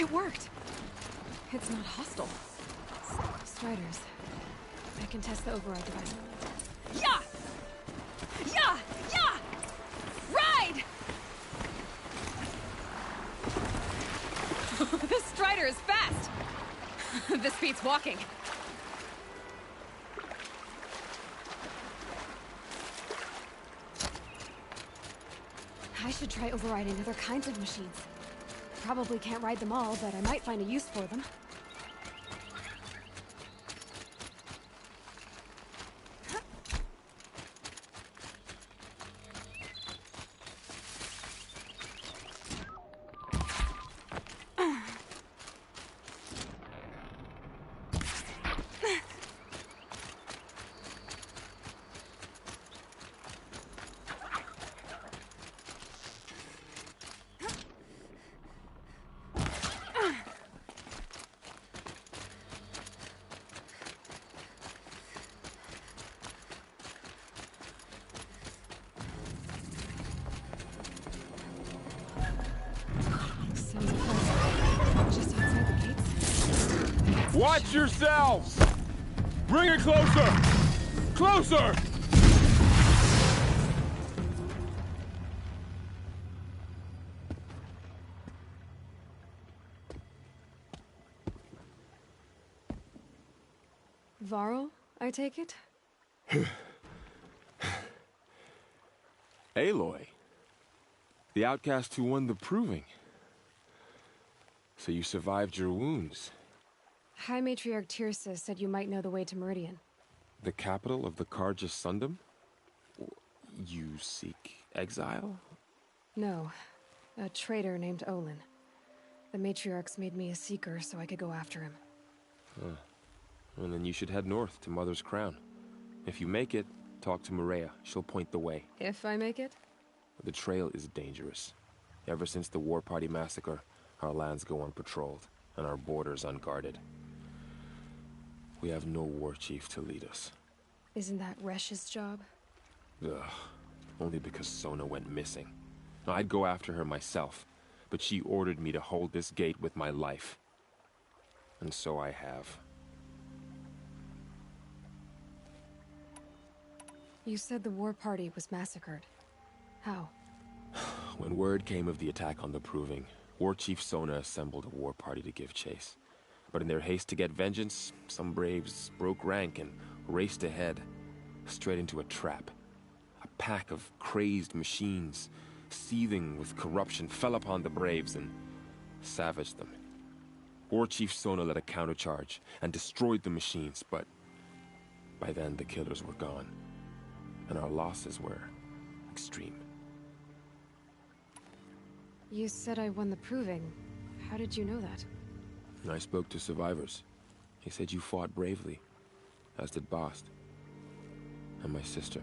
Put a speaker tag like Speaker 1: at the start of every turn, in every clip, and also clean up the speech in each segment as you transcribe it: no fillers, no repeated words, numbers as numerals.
Speaker 1: It worked. It's not hostile. Striders. I can test the override device. Yeah! Yeah! Yeah! Ride! This Strider is fast! This beats walking. I should try overriding other kinds of machines. Probably can't ride them all, but I might find a use for them.
Speaker 2: Watch yourselves! Bring it closer! Closer!
Speaker 1: Varl, I take it?
Speaker 2: Aloy. The outcast who won the proving. So you survived your wounds.
Speaker 1: High Matriarch Tirsa said you might know the way to Meridian.
Speaker 2: The capital of the Carja Sundom? You seek exile?
Speaker 1: No. A traitor named Olin. The Matriarchs made me a seeker so I could go after him.
Speaker 2: And then you should head north to Mother's Crown. If you make it, talk to Maria. She'll point the way.
Speaker 1: If I make it?
Speaker 2: The trail is dangerous. Ever since the War Party massacre, our lands go unpatrolled, and our borders unguarded. We have no war chief to lead us.
Speaker 1: Isn't that Resh's job?
Speaker 2: Ugh. Only because Sona went missing. I'd go after her myself, but she ordered me to hold this gate with my life. And so I have.
Speaker 1: You said the War Party was massacred. How?
Speaker 2: When word came of the attack on the Proving, War Chief Sona assembled a war party to give chase. But in their haste to get vengeance, some braves broke rank and raced ahead, straight into a trap. A pack of crazed machines, seething with corruption, fell upon the braves and savaged them. War Chief Sona led a countercharge and destroyed the machines, but by then the killers were gone, and our losses were extreme.
Speaker 1: You said I won the Proving. How did you know that?
Speaker 2: I spoke to survivors. He said you fought bravely, as did Bast. And my sister.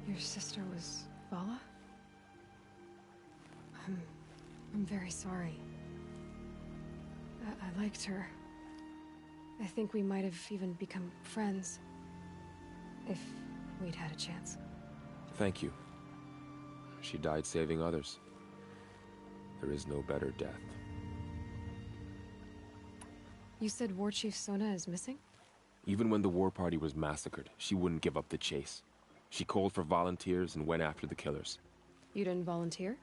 Speaker 1: Your sister was Vala? I'm very sorry. I liked her. I think we might have even become friends. If we'd had a chance.
Speaker 2: Thank you. She died saving others. There is no better death.
Speaker 1: You said War Chief Sona is missing?
Speaker 2: Even when the war party was massacred, she wouldn't give up the chase. She called for volunteers and went after the killers.
Speaker 1: You didn't volunteer?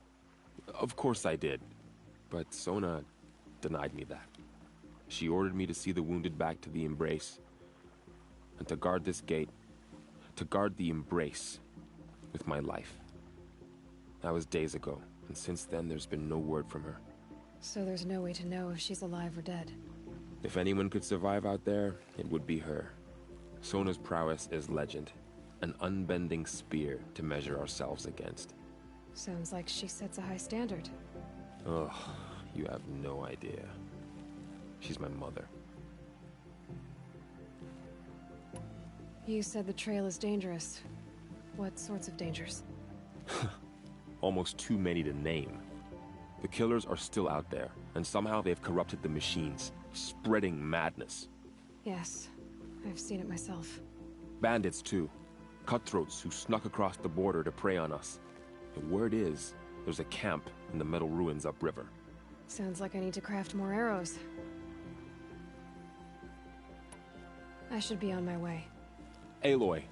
Speaker 2: Of course I did. But Sona denied me that. She ordered me to see the wounded back to the Embrace. And to guard this gate. To guard the Embrace. With my life. That was days ago, and since then there's been no word from her.
Speaker 1: So there's no way to know if she's alive or dead?
Speaker 2: If anyone could survive out there, it would be her. Sona's prowess is legend. An unbending spear to measure ourselves against.
Speaker 1: Sounds like she sets a high standard.
Speaker 2: Ugh, you have no idea. She's my mother.
Speaker 1: You said the trail is dangerous. What sorts of dangers?
Speaker 2: Almost too many to name. The killers are still out there, and somehow they've corrupted the machines, spreading madness.
Speaker 1: Yes, I've seen it myself.
Speaker 2: Bandits, too. Cutthroats who snuck across the border to prey on us. The word is, there's a camp in the metal ruins upriver.
Speaker 1: Sounds like I need to craft more arrows. I should be on my way.
Speaker 2: Aloy,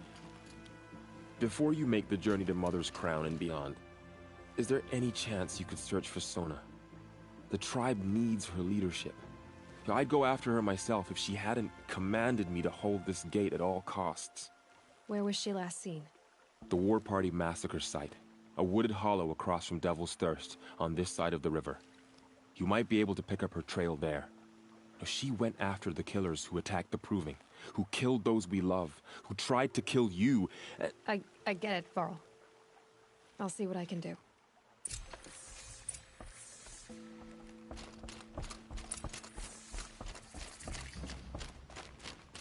Speaker 2: before you make the journey to Mother's Crown and beyond, is there any chance you could search for Sona? The tribe needs her leadership. I'd go after her myself if she hadn't commanded me to hold this gate at all costs.
Speaker 1: Where was she last seen?
Speaker 2: The War Party massacre site. A wooded hollow across from Devil's Thirst, on this side of the river. You might be able to pick up her trail there. She went after the killers who attacked the Proving, who killed those we love, who tried to kill you.
Speaker 1: I get it, Varl. I'll see what I can do.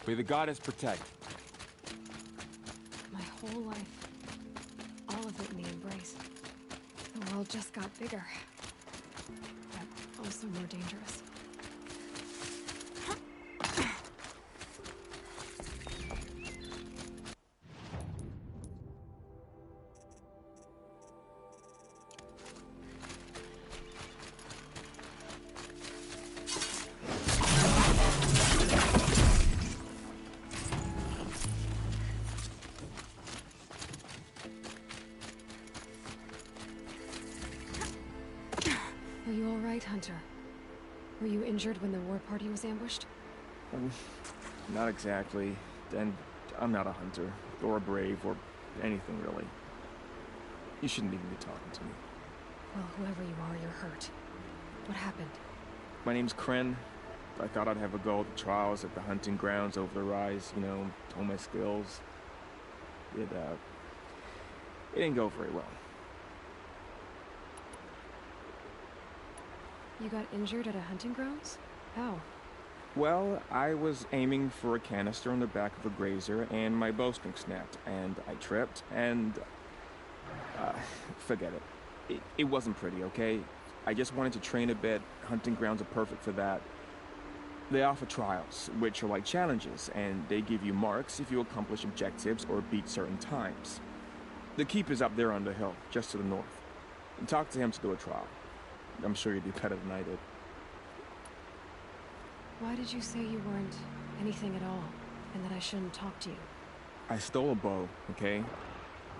Speaker 2: May the goddess protect.
Speaker 1: My whole life, all of it in the Embrace. The world just got bigger, but also more dangerous. Are you all right, Hunter? Were you injured when the war party was ambushed?
Speaker 3: Not exactly. And I'm not a hunter, or a brave, or anything really. You shouldn't even be talking to me.
Speaker 1: Well, whoever you are, you're hurt. What happened?
Speaker 3: My name's Kren. I thought I'd have a go at the trials at the hunting grounds over the rise, you know, hone my skills. It didn't go very well.
Speaker 1: You got injured at a hunting grounds? How?
Speaker 3: Well, I was aiming for a canister on the back of a grazer, and my bowstring snapped, and I tripped, and... forget it. It wasn't pretty, okay? I just wanted to train a bit. Hunting grounds are perfect for that. They offer trials, which are like challenges, and they give you marks if you accomplish objectives or beat certain times. The keeper's up there on the hill, just to the north. And talk to him to do a trial. I'm sure you'd do better than I did.
Speaker 1: Why did you say you weren't anything at all, and that I shouldn't talk to you?
Speaker 3: I stole a bow, okay?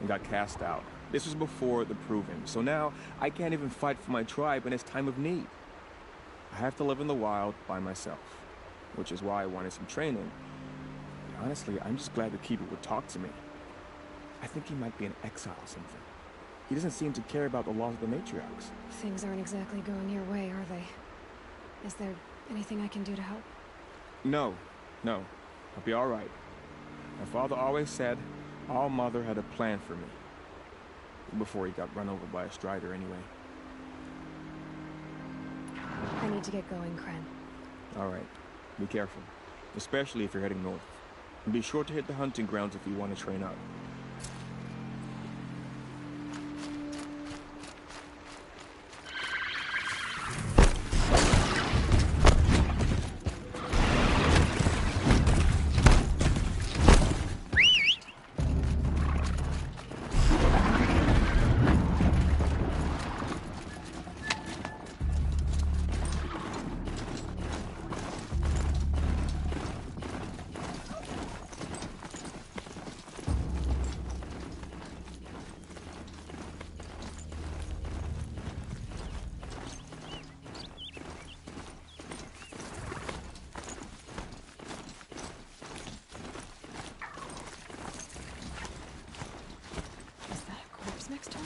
Speaker 3: And got cast out. This was before the Proving, so now I can't even fight for my tribe in its time of need. I have to live in the wild by myself, which is why I wanted some training. And honestly, I'm just glad the keeper would talk to me. I think he might be in exile or something. He doesn't seem to care about the laws of the matriarchs.
Speaker 1: Things aren't exactly going your way, are they? Is there anything I can do to help?
Speaker 3: No. I'll be all right. My father always said All Mother had a plan for me. Before he got run over by a strider, anyway.
Speaker 1: I need to get going, Kren.
Speaker 3: All right. Be careful. Especially if you're heading north. And be sure to hit the hunting grounds if you want to train up.
Speaker 1: Next time?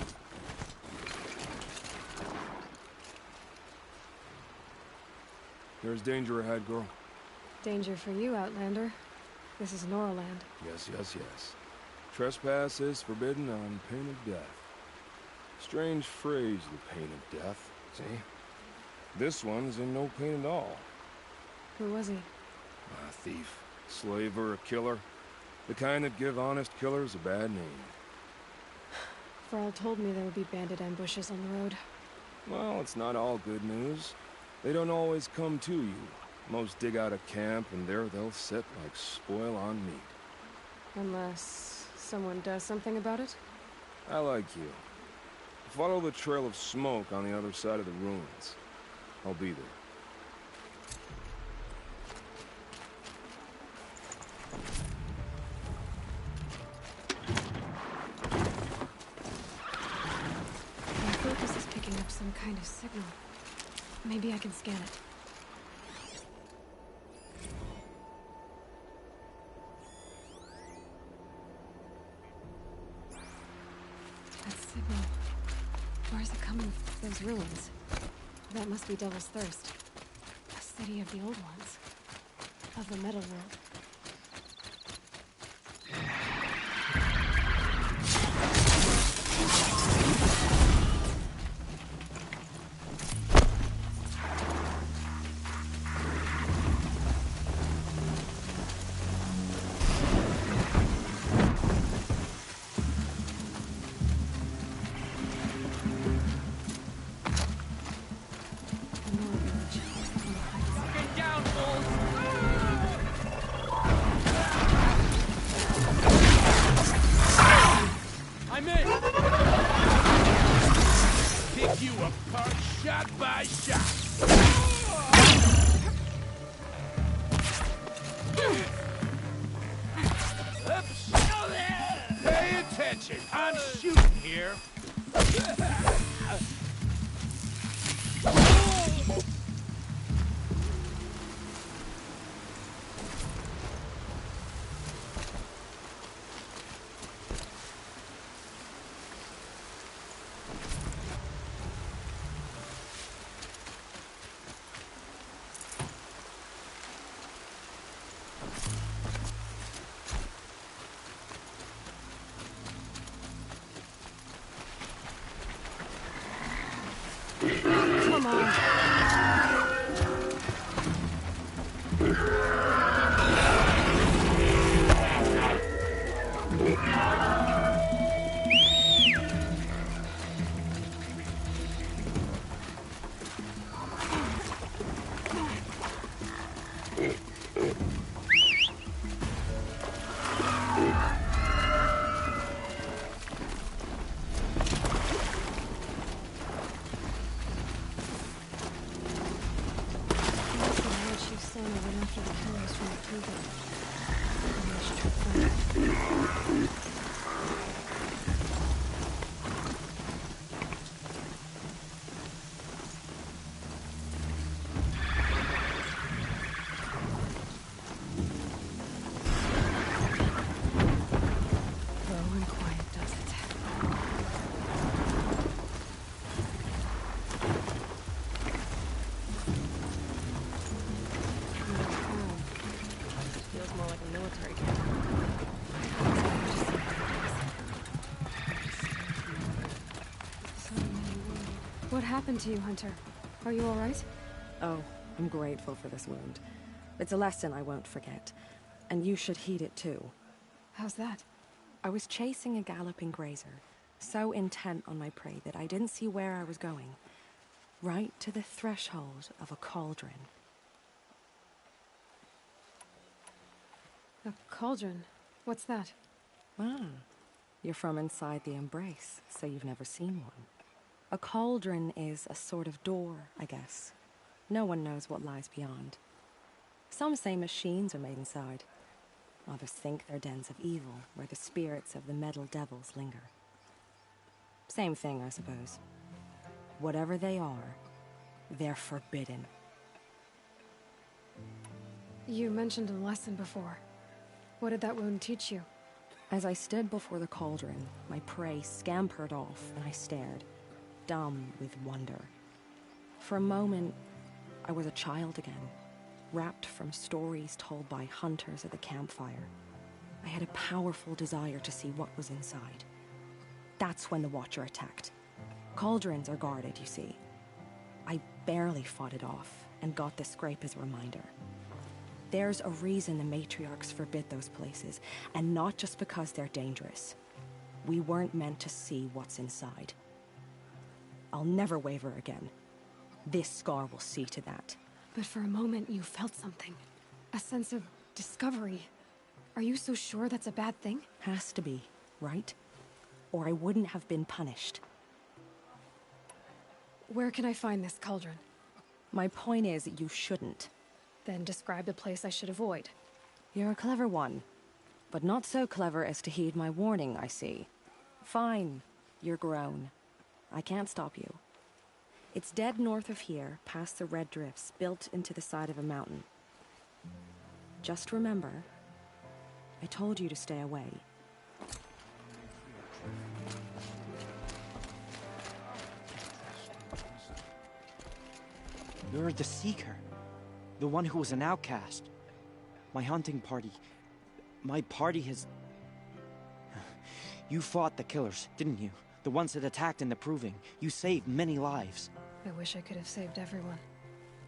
Speaker 4: There's danger ahead, girl.
Speaker 1: Danger for you, Outlander. This is Noraland.
Speaker 4: Yes. Trespass is forbidden on pain of death. Strange phrase, the pain of death. See? This one's in no pain at all.
Speaker 1: Who was he?
Speaker 4: A thief, slaver, a killer. The kind that give honest killers a bad name.
Speaker 1: Varl told me there would be bandit ambushes on the road.
Speaker 4: Well, it's not all good news. They don't always come to you. Most dig out a camp, and there they'll sit like spoil on meat.
Speaker 1: Unless someone does something about it?
Speaker 4: I like you. Follow the trail of smoke on the other side of the ruins. I'll be there.
Speaker 1: My focus is picking up some kind of signal. Maybe I can scan it. That signal. Where is it coming from? Those ruins. That must be Devil's Thirst. A city of the old ones. Of the metal world.
Speaker 5: I'm shooting here.
Speaker 1: Come on. What happened to you, Hunter? Are you all right?
Speaker 6: Oh, I'm grateful for this wound. It's a lesson I won't forget. And you should heed it too.
Speaker 1: How's that?
Speaker 6: I was chasing a galloping grazer, so intent on my prey that I didn't see where I was going. Right to the threshold of a cauldron.
Speaker 1: A cauldron? What's that?
Speaker 6: Ah, you're from inside the Embrace, so you've never seen one. A cauldron is a sort of door, I guess. No one knows what lies beyond. Some say machines are made inside. Others think they're dens of evil, where the spirits of the metal devils linger. Same thing, I suppose. Whatever they are, they're forbidden.
Speaker 1: You mentioned a lesson before. What did that wound teach you?
Speaker 6: As I stood before the cauldron, my prey scampered off, and I stared, dumb with wonder. For a moment, I was a child again, wrapped from stories told by hunters at the campfire. I had a powerful desire to see what was inside. That's when the Watcher attacked. Cauldrons are guarded, you see. I barely fought it off, and got the scrape as a reminder. There's a reason the matriarchs forbid those places, and not just because they're dangerous. We weren't meant to see what's inside. I'll never waver again. This scar will see to that.
Speaker 1: But for a moment you felt something. A sense of discovery. Are you so sure that's a bad thing?
Speaker 6: Has to be, right? Or I wouldn't have been punished.
Speaker 1: Where can I find this cauldron?
Speaker 6: My point is, you shouldn't.
Speaker 1: Then describe the place I should avoid.
Speaker 6: You're a clever one, but not so clever as to heed my warning, I see. Fine, you're grown. I can't stop you. It's dead north of here, past the red drifts, built into the side of a mountain. Just remember, I told you to stay away.
Speaker 7: You're the Seeker. The one who was an outcast. My hunting party. My party has... You fought the killers, didn't you? The ones that attacked in the Proving. You saved many lives.
Speaker 1: I wish I could have saved everyone.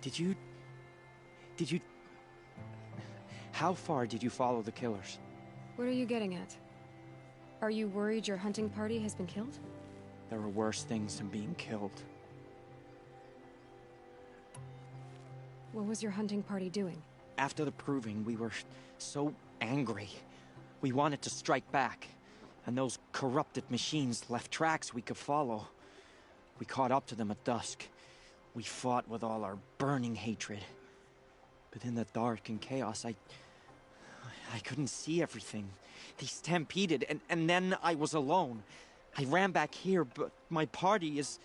Speaker 7: Did you... How far did you follow the killers?
Speaker 1: What are you getting at? Are you worried your hunting party has been killed?
Speaker 7: There are worse things than being killed.
Speaker 1: What was your hunting party doing?
Speaker 7: After the Proving, we were so angry. We wanted to strike back. And those corrupted machines left tracks we could follow. We caught up to them at dusk. We fought with all our burning hatred. But in the dark and chaos, I couldn't see everything. They stampeded, and then I was alone. I ran back here, but my party is...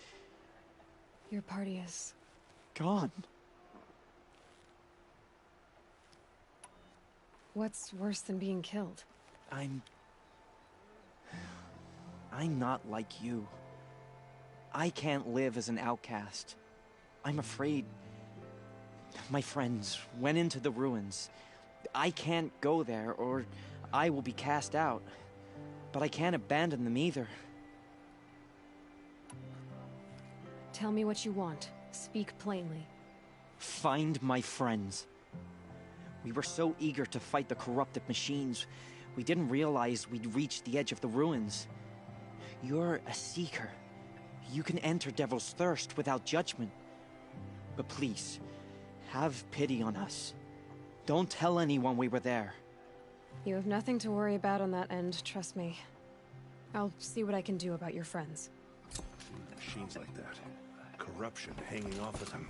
Speaker 1: Your party is...
Speaker 7: gone.
Speaker 1: What's worse than being killed?
Speaker 7: I'm not like you. I can't live as an outcast. I'm afraid. My friends went into the ruins. I can't go there, or I will be cast out. But I can't abandon them either.
Speaker 1: Tell me what you want. Speak plainly.
Speaker 7: Find my friends. We were so eager to fight the corrupted machines, we didn't realize we'd reached the edge of the ruins. You're a Seeker. You can enter Devil's Thirst without judgment. But please, have pity on us. Don't tell anyone we were there.
Speaker 1: You have nothing to worry about on that end, trust me. I'll see what I can do about your friends.
Speaker 5: Machines like that. Corruption hanging off of them.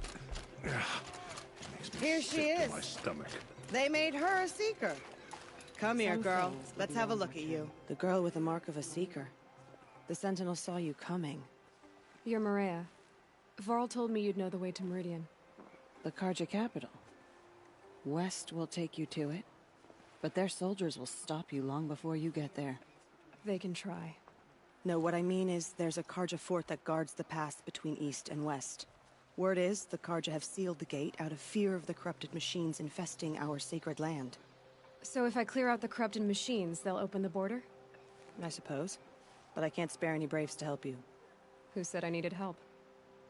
Speaker 5: Ugh. It makes me
Speaker 8: Here
Speaker 5: sick
Speaker 8: she
Speaker 5: to
Speaker 8: is.
Speaker 5: my stomach.
Speaker 8: They made her a Seeker. Come here,
Speaker 6: Some
Speaker 8: girl.
Speaker 6: things
Speaker 8: Let's
Speaker 6: that
Speaker 8: have a
Speaker 6: belong
Speaker 8: look
Speaker 6: to
Speaker 8: at
Speaker 6: you.
Speaker 8: you.
Speaker 9: The girl with the mark of a Seeker. The Sentinel saw you coming.
Speaker 1: You're Maria. Varl told me you'd know the way to Meridian.
Speaker 9: The Carja capital. West will take you to it, but their soldiers will stop you long before you get there.
Speaker 1: They can try.
Speaker 9: No, what I mean is there's a Carja fort that guards the pass between east and west. Word is the Carja have sealed the gate out of fear of the corrupted machines infesting our sacred land.
Speaker 1: So if I clear out the corrupted machines, they'll open the border?
Speaker 9: I suppose. But I can't spare any braves to help you.
Speaker 1: Who said I needed help?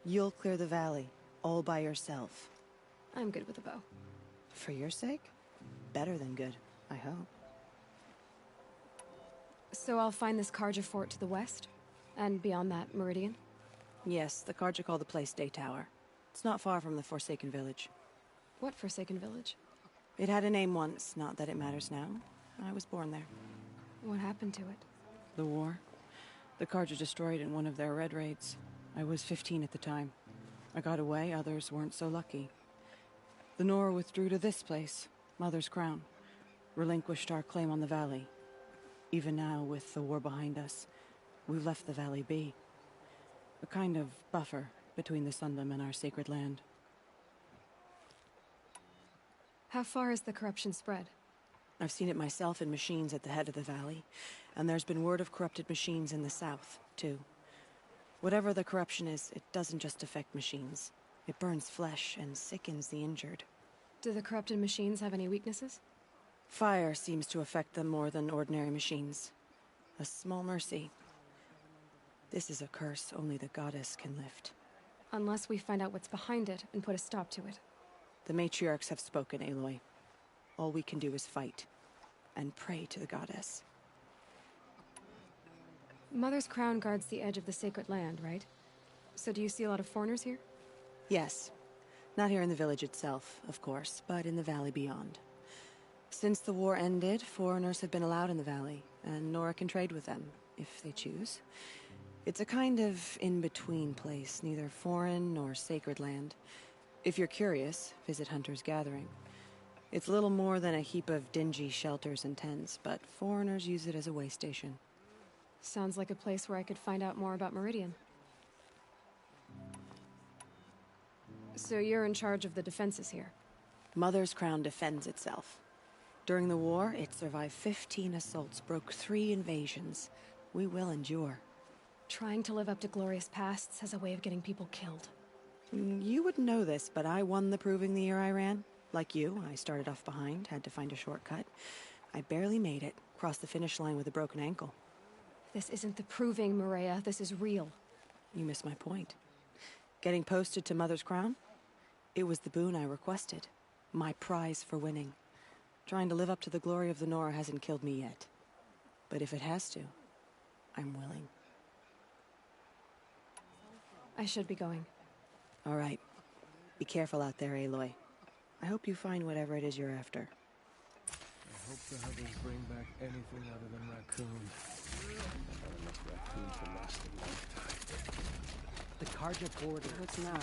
Speaker 9: You'll clear the valley, all by yourself.
Speaker 1: I'm good with a bow.
Speaker 9: For your sake? Better than good, I hope.
Speaker 1: So I'll find this Carja fort to the west? And beyond that, Meridian?
Speaker 9: Yes, the Carja call the place Day Tower. It's not far from the Forsaken Village.
Speaker 1: What Forsaken Village?
Speaker 9: It had a name once, not that it matters now. I was born there.
Speaker 1: What happened to it?
Speaker 9: The war. The Carja destroyed in one of their red raids. I was 15 at the time. I got away, others weren't so lucky. The Nora withdrew to this place, Mother's Crown. Relinquished our claim on the valley. Even now, with the war behind us, we've left the valley be. A kind of buffer between the Sundom and our sacred land.
Speaker 1: How far has the corruption spread?
Speaker 9: I've seen it myself in machines at the head of the valley, and there's been word of corrupted machines in the south, too. Whatever the corruption is, it doesn't just affect machines. It burns flesh and sickens the injured.
Speaker 1: Do the corrupted machines have any weaknesses?
Speaker 9: Fire seems to affect them more than ordinary machines. A small mercy. This is a curse only the goddess can lift.
Speaker 1: Unless we find out what's behind it and put a stop to it.
Speaker 9: The matriarchs have spoken, Aloy. All we can do is fight, and pray to the goddess.
Speaker 1: Mother's Crown guards the edge of the sacred land, right? So do you see a lot of foreigners here?
Speaker 9: Yes. Not here in the village itself, of course, but in the valley beyond. Since the war ended, foreigners have been allowed in the valley, and Nora can trade with them, if they choose. It's a kind of in-between place, neither foreign nor sacred land. If you're curious, visit Hunter's Gathering. It's little more than a heap of dingy shelters and tents, but foreigners use it as a way station.
Speaker 1: Sounds like a place where I could find out more about Meridian. So you're in charge of the defenses here?
Speaker 9: Mother's Crown defends itself. During the war, it survived 15 assaults, broke 3 invasions. We will endure.
Speaker 1: Trying to live up to glorious pasts as a way of getting people killed.
Speaker 9: You wouldn't know this, but I won the Proving the year I ran. Like you, I started off behind, had to find a shortcut. I barely made it, crossed the finish line with a broken ankle.
Speaker 1: This isn't the Proving, Maria. This is real.
Speaker 9: You missed my point. Getting posted to Mother's Crown? It was the boon I requested. My prize for winning. Trying to live up to the glory of the Nora hasn't killed me yet. But if it has to, I'm willing.
Speaker 1: I should be going.
Speaker 9: All right. Be careful out there, Aloy. I hope you find whatever it is you're after.
Speaker 4: I hope the Hubbins bring back anything other than raccoon. I've had enough raccoon to last a lifetime.
Speaker 7: The Carja border.
Speaker 9: What's now?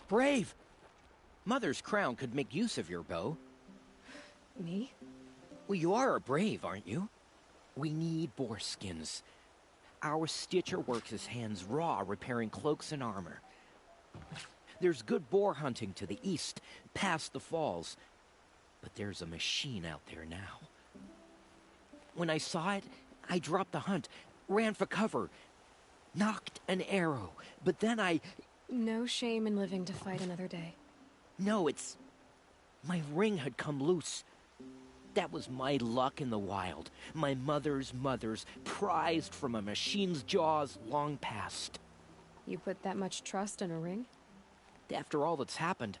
Speaker 7: Brave! Mother's Crown could make use of your bow.
Speaker 1: Me?
Speaker 7: Well, you are a brave, aren't you? We need boar skins. Our Stitcher works his hands raw repairing cloaks and armor. There's good boar hunting to the east, past the falls. But there's a machine out there now. When I saw it, I dropped the hunt, ran for cover, knocked an arrow, but then
Speaker 1: No shame in living to fight another day.
Speaker 7: No, it's... my ring had come loose. That was my luck in the wild. My mother's prized from a machine's jaws long past.
Speaker 1: You put that much trust in a ring?
Speaker 7: After all that's happened,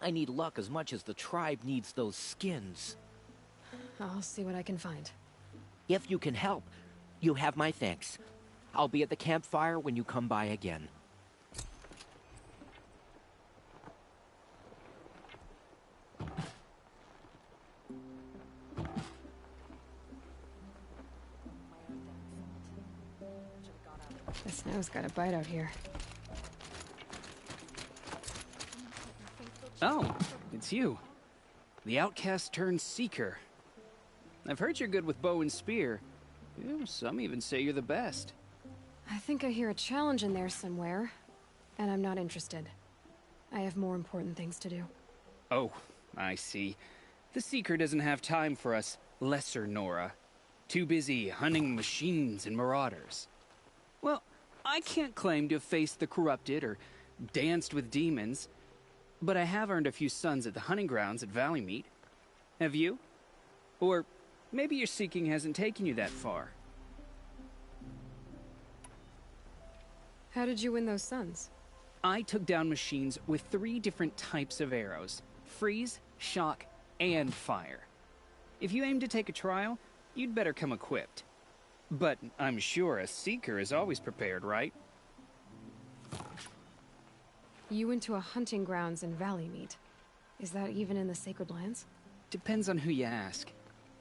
Speaker 7: I need luck as much as the tribe needs those skins.
Speaker 1: I'll see what I can find.
Speaker 7: If you can help, you have my thanks. I'll be at the campfire when you come by again.
Speaker 1: The snow's got a bite out here.
Speaker 10: Oh, it's you. The outcast turned seeker. I've heard you're good with bow and spear. Some even say you're the best.
Speaker 1: I think I hear a challenge in there somewhere, and I'm not interested. I have more important things to do.
Speaker 10: Oh, I see. The seeker doesn't have time for us lesser Nora. Too busy hunting machines and marauders. Well, I can't claim to have faced the corrupted or danced with demons, but I have earned a few sons at the hunting grounds at Valleymeet. Have you? Or maybe your seeking hasn't taken you that far.
Speaker 1: How did you win those sons?
Speaker 10: I took down machines with 3 different types of arrows: freeze, shock, and fire. If you aim to take a trial, you'd better come equipped. But I'm sure a seeker is always prepared, right?
Speaker 1: You went to a hunting grounds in Valleymeet. Is that even in the Sacred Lands?
Speaker 10: Depends on who you ask.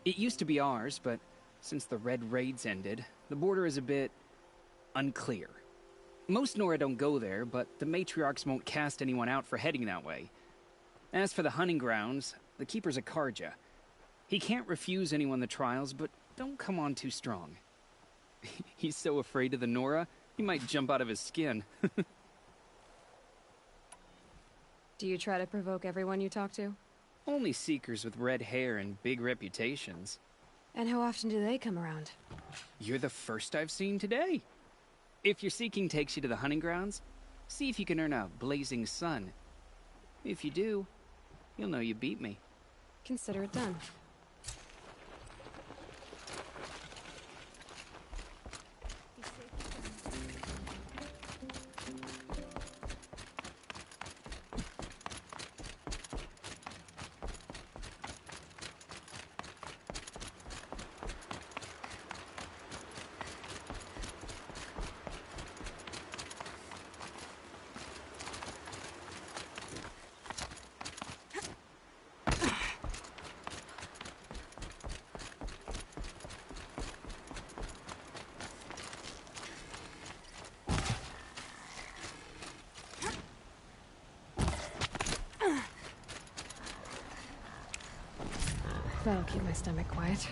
Speaker 10: It used to be ours, but since the Red Raids ended, the border is a bit unclear. Most Nora don't go there, but the matriarchs won't cast anyone out for heading that way. As for the hunting grounds, the keeper's a Carja. He can't refuse anyone the trials, but don't come on too strong. He's so afraid of the Nora, he might jump out of his skin.
Speaker 1: Do you try to provoke everyone you talk to?
Speaker 10: Only seekers with red hair and big reputations.
Speaker 1: And how often do they come around?
Speaker 10: You're the first I've seen today. If your seeking takes you to the hunting grounds, see if you can earn a blazing sun. If you do, you'll know you beat me.
Speaker 1: Consider it done. That'll keep my stomach quiet.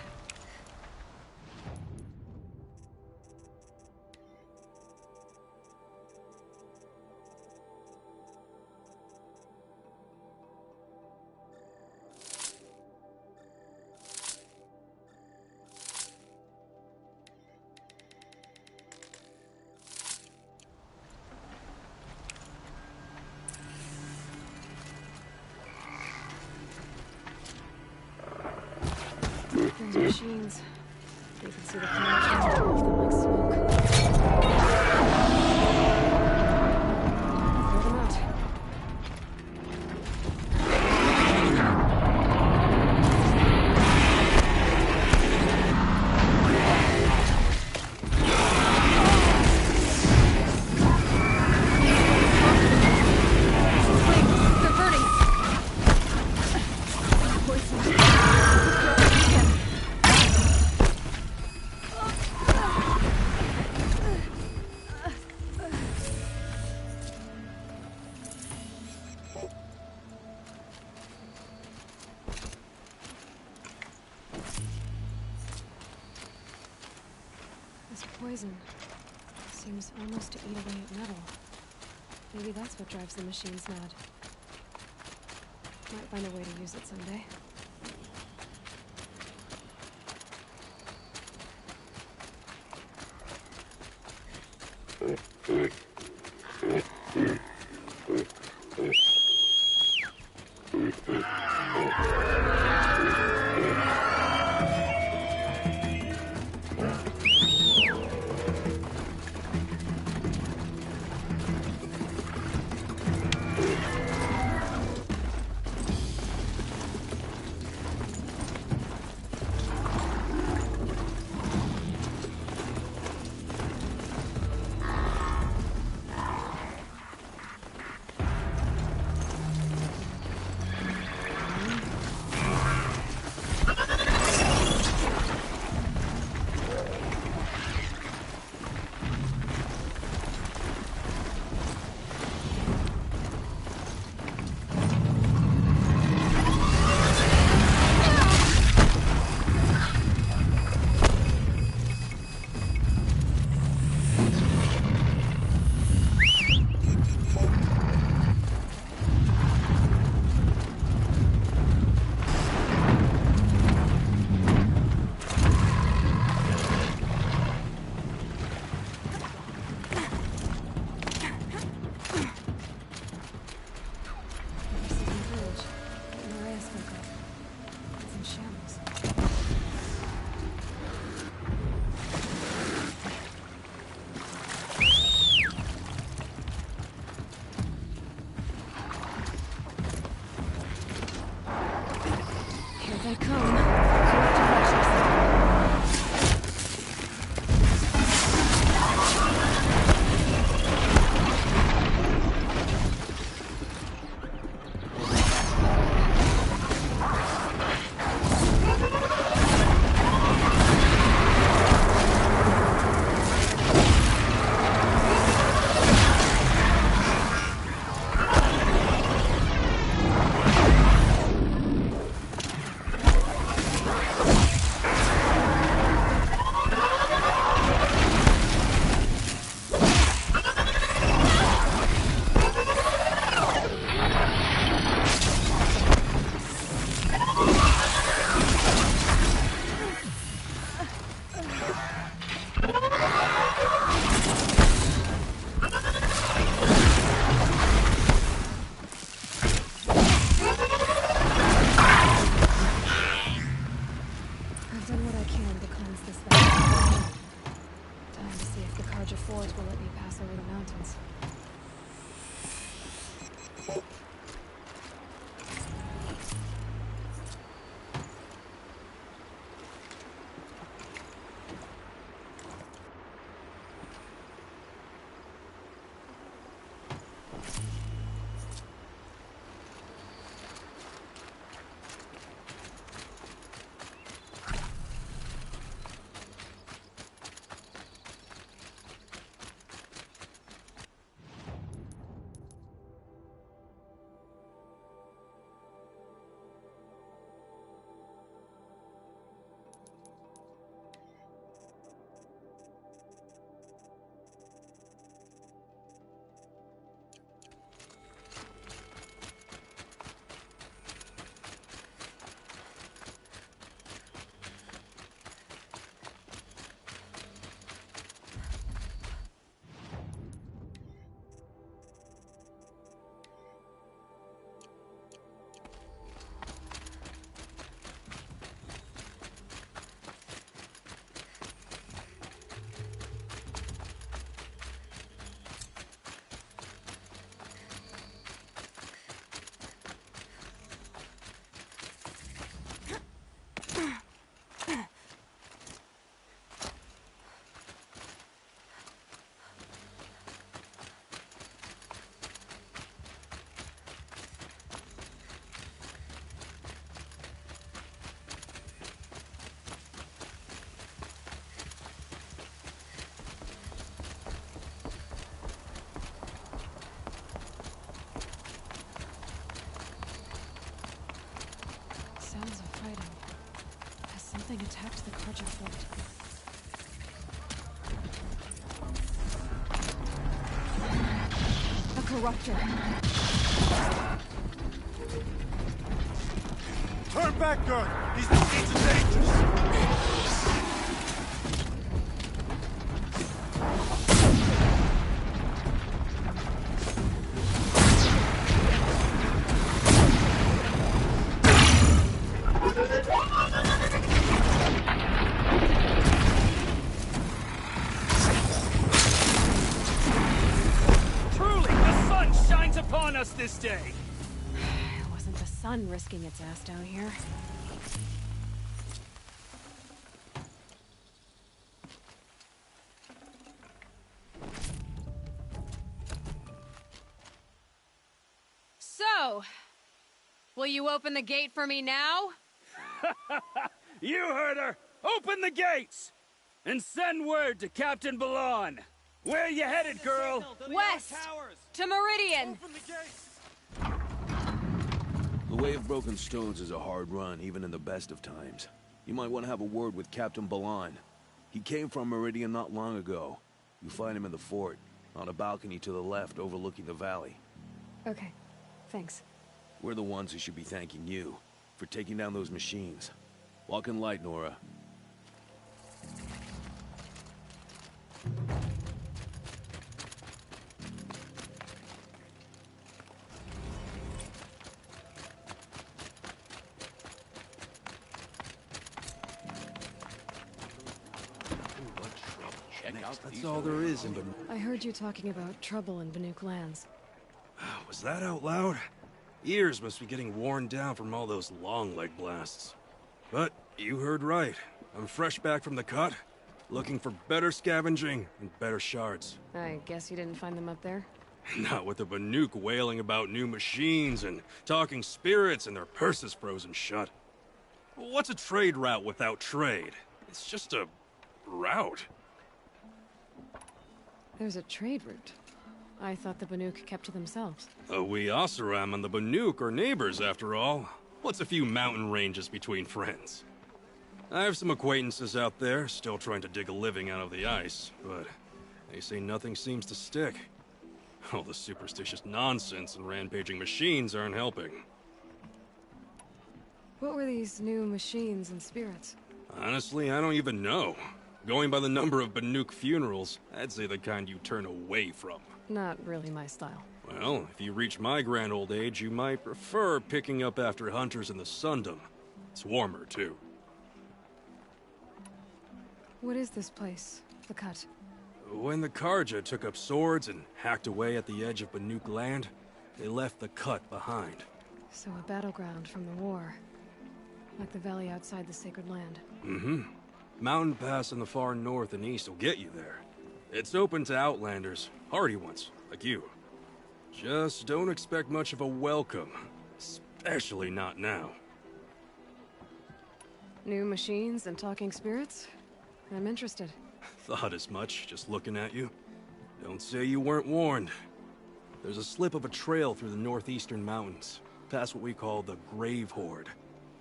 Speaker 1: Those machines. You can see the connections above them like smoke. Throw them out. They're burning. Poison. This poison seems almost to eat away at metal. Maybe that's what drives the machines mad. Might find a way to use it someday. They come. will let me pass over the mountains. Something attacked the Carja fort. A corruptor.
Speaker 5: Turn back, girl! These machines are dangerous!
Speaker 10: This day.
Speaker 1: It wasn't the sun risking its ass down here. So, will you open the gate for me now?
Speaker 10: You heard her! Open the gates! And send word to Captain Balon! Where you headed, girl?
Speaker 1: West! To Meridian!
Speaker 5: The Way of Broken Stones is a hard run, even in the best of times. You might want to have a word with Captain Balon. He came from Meridian not long ago. You find him in the fort, on a balcony to the left overlooking the valley.
Speaker 1: Okay, thanks.
Speaker 5: We're the ones who should be thanking you for taking down those machines. Walk in light, Nora.
Speaker 11: That's all there is in Banuk.
Speaker 1: I heard you talking about trouble in Banuk lands.
Speaker 11: Was that out loud? Ears must be getting worn down from all those long leg blasts. But you heard right. I'm fresh back from the cut, looking for better scavenging and better shards.
Speaker 1: I guess you didn't find them up there?
Speaker 11: Not with the Banuk wailing about new machines and talking spirits and their purses frozen shut. What's a trade route without trade? It's just a route.
Speaker 1: There's a trade route. I thought the Banuk kept to themselves.
Speaker 11: We Oseram and the Banuk are neighbors, after all. What's a few mountain ranges between friends? I have some acquaintances out there, still trying to dig a living out of the ice, but they say nothing seems to stick. All the superstitious nonsense and rampaging machines aren't helping.
Speaker 1: What were these new machines and spirits?
Speaker 11: Honestly, I don't even know. Going by the number of Banuk funerals, I'd say the kind you turn away from.
Speaker 1: Not really my style.
Speaker 11: Well, if you reach my grand old age, you might prefer picking up after hunters in the Sundom. It's warmer, too.
Speaker 1: What is this place? The Cut?
Speaker 11: When the Carja took up swords and hacked away at the edge of Banuk land, they left the Cut behind.
Speaker 1: So a battleground from the war. Like the valley outside the Sacred Land.
Speaker 11: Mm-hmm. Mountain Pass in the far north and east will get you there. It's open to outlanders, hardy ones, like you. Just don't expect much of a welcome, especially not now.
Speaker 1: New machines and talking spirits? I'm interested.
Speaker 11: Thought as much, just looking at you. Don't say you weren't warned. There's a slip of a trail through the northeastern mountains, past what we call the Grave Horde.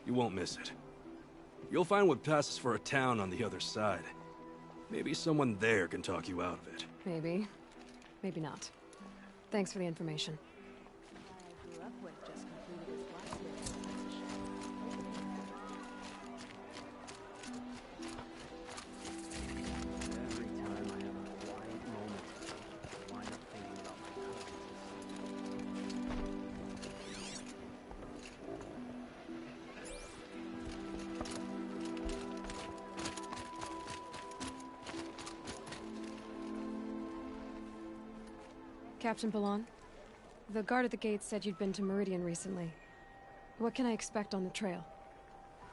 Speaker 11: You won't miss it. You'll find what passes for a town on the other side. Maybe someone there can talk you out of it.
Speaker 1: Maybe. Maybe not. Thanks for the information. Captain Balon, the guard at the gate said you'd been to Meridian recently. What can I expect on the trail?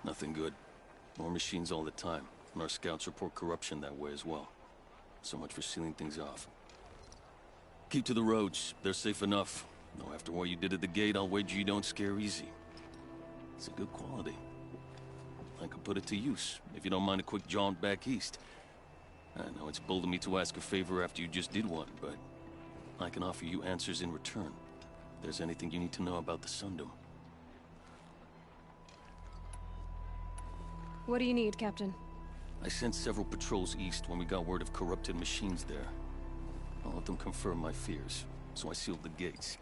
Speaker 12: Nothing good. More machines all the time, and our scouts report corruption that way as well. So much for sealing things off. Keep to the roads. They're safe enough. Though after what you did at the gate, I'll wager you don't scare easy. It's a good quality. I could put it to use, if you don't mind a quick jaunt back east. I know it's bold of me to ask a favor after you just did one, but I can offer you answers in return. If there's anything you need to know about the Sundom.
Speaker 1: What do you need, Captain?
Speaker 12: I sent several patrols east when we got word of corrupted machines there. All of them confirmed my fears, so I sealed the gates.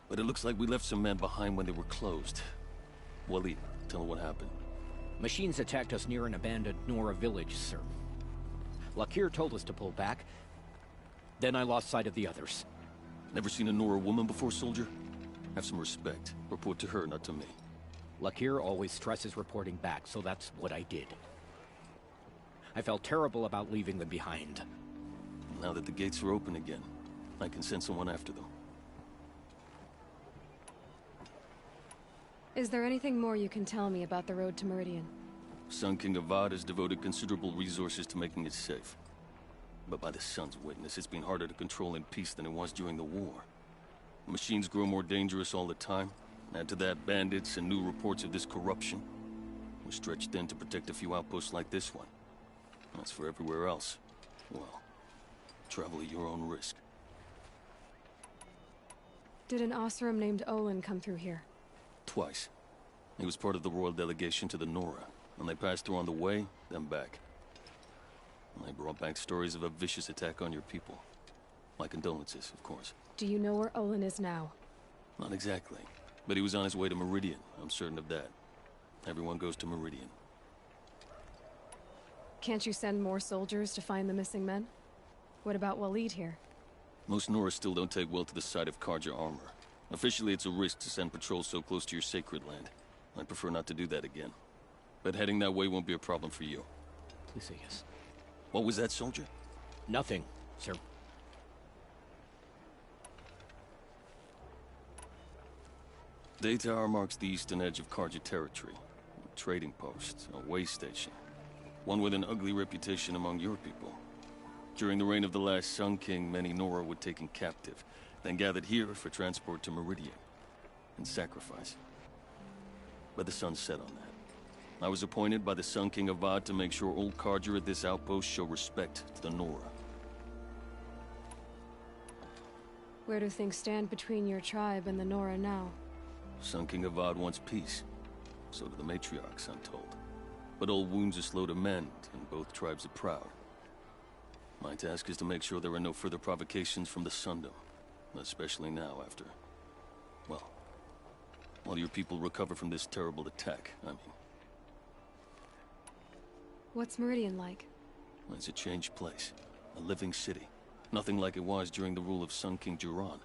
Speaker 12: But it looks like we left some men behind when they were closed. Waleed, tell them what happened.
Speaker 13: Machines attacked us near an abandoned Nora village, sir. Lakir told us to pull back. Then I lost sight of the others.
Speaker 12: Never seen a Nora woman before, soldier? Have some respect. Report to her, not to me.
Speaker 13: Lakir always stresses reporting back, so that's what I did. I felt terrible about leaving them behind.
Speaker 12: Now that the gates are open again, I can send someone after them.
Speaker 1: Is there anything more you can tell me about the road to Meridian?
Speaker 12: Sun King Avad has devoted considerable resources to making it safe. But by the Sun's witness, it's been harder to control in peace than it was during the war. The machines grow more dangerous all the time. Add to that bandits and new reports of this corruption. We're stretched thin to protect a few outposts like this one. As for everywhere else, well, travel at your own risk.
Speaker 1: Did an Osram named Olin come through here?
Speaker 12: Twice. He was part of the royal delegation to the Nora, and they passed through on the way, then back. And they brought back stories of a vicious attack on your people. My condolences, of course.
Speaker 1: Do you know where Olin is now?
Speaker 12: Not exactly, but he was on his way to Meridian, I'm certain of that. Everyone goes to Meridian.
Speaker 1: Can't you send more soldiers to find the missing men? What about Waleed here?
Speaker 12: Most Nora still don't take well to the sight of Carja armor. Officially, it's a risk to send patrols so close to your sacred land. I'd prefer not to do that again. But heading that way won't be a problem for you.
Speaker 13: Please say yes.
Speaker 12: What was that, soldier?
Speaker 13: Nothing, sir.
Speaker 12: Daytower marks the eastern edge of Carja territory. A trading post, a way station. One with an ugly reputation among your people. During the reign of the last Sun King, many Nora were taken captive, then gathered here for transport to Meridian, and sacrifice. But the sun set on that. I was appointed by the Sun King Avad to make sure old Carja at this outpost show respect to the Nora.
Speaker 1: Where do things stand between your tribe and the Nora now?
Speaker 12: Sun King Avad wants peace. So do the matriarchs, I'm told. But old wounds are slow to mend, and both tribes are proud. My task is to make sure there are no further provocations from the Sundom. Especially now, after... well... while your people recover from this terrible attack, I mean.
Speaker 1: What's Meridian like?
Speaker 12: It's a changed place. A living city. Nothing like it was during the rule of Sun King Jiran.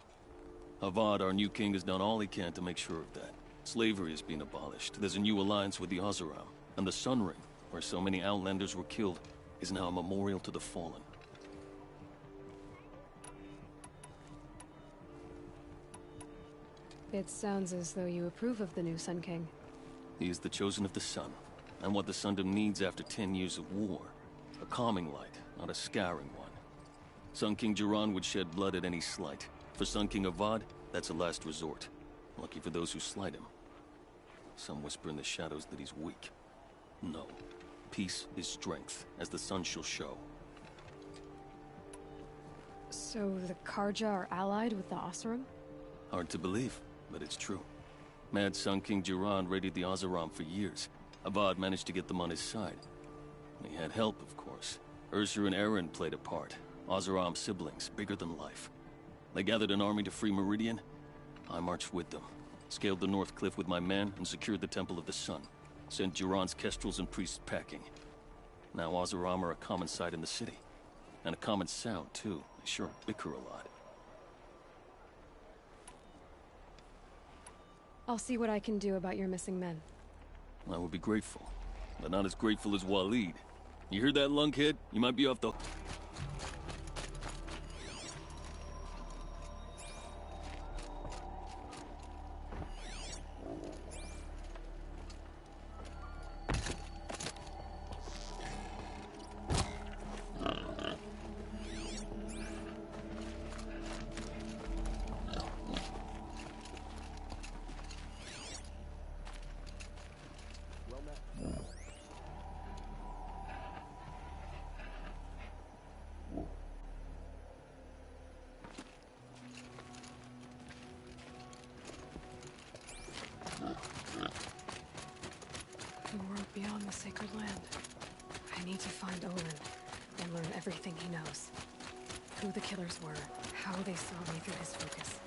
Speaker 12: Avad, our new king, has done all he can to make sure of that. Slavery has been abolished. There's a new alliance with the Oseram. And the Sun Ring, where so many Outlanders were killed, is now a memorial to the fallen.
Speaker 1: It sounds as though you approve of the new Sun King.
Speaker 12: He is the chosen of the Sun, and what the Sundom needs after 10 years of war. A calming light, not a scouring one. Sun King Jiran would shed blood at any slight. For Sun King Avad, that's a last resort. Lucky for those who slight him. Some whisper in the shadows that he's weak. No. Peace is strength, as the sun shall show.
Speaker 1: So the Carja are allied with the Oseram?
Speaker 12: Hard to believe, but it's true. Mad Sun King Jiran raided the Oseram for years. Avad managed to get them on his side. He had help, of course. Ursur and Eren played a part. Oseram siblings, bigger than life. They gathered an army to free Meridian. I marched with them. Scaled the North Cliff with my men and secured the Temple of the Sun. Sent Jiran's kestrels and priests packing. Now Oseram are a common sight in the city. And a common sound, too. They sure bicker a lot.
Speaker 1: I'll see what I can do about your missing men.
Speaker 12: I would be grateful. But not as grateful as Waleed. You hear that, lunkhead? You might be off the...
Speaker 1: sacred land. I need to find Olin and learn everything he knows. Who the killers were, how they saw me through his focus.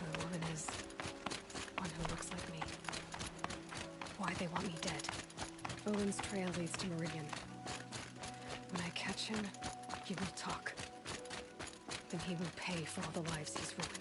Speaker 1: Who the woman is, one who looks like me. Why they want me dead. Olin's trail leads to Meridian. When I catch him, he will talk. Then he will pay for all the lives he's ruined.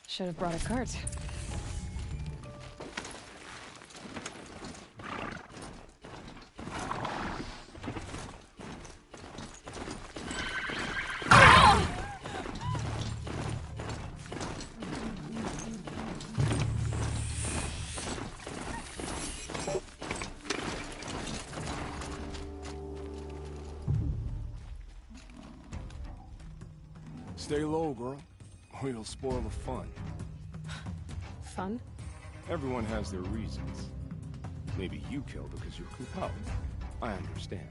Speaker 1: Should have brought a cart.
Speaker 4: Stay low, girl, or you'll spoil the fun.
Speaker 1: Fun?
Speaker 4: Everyone has their reasons. Maybe you kill because you're compelled. I understand.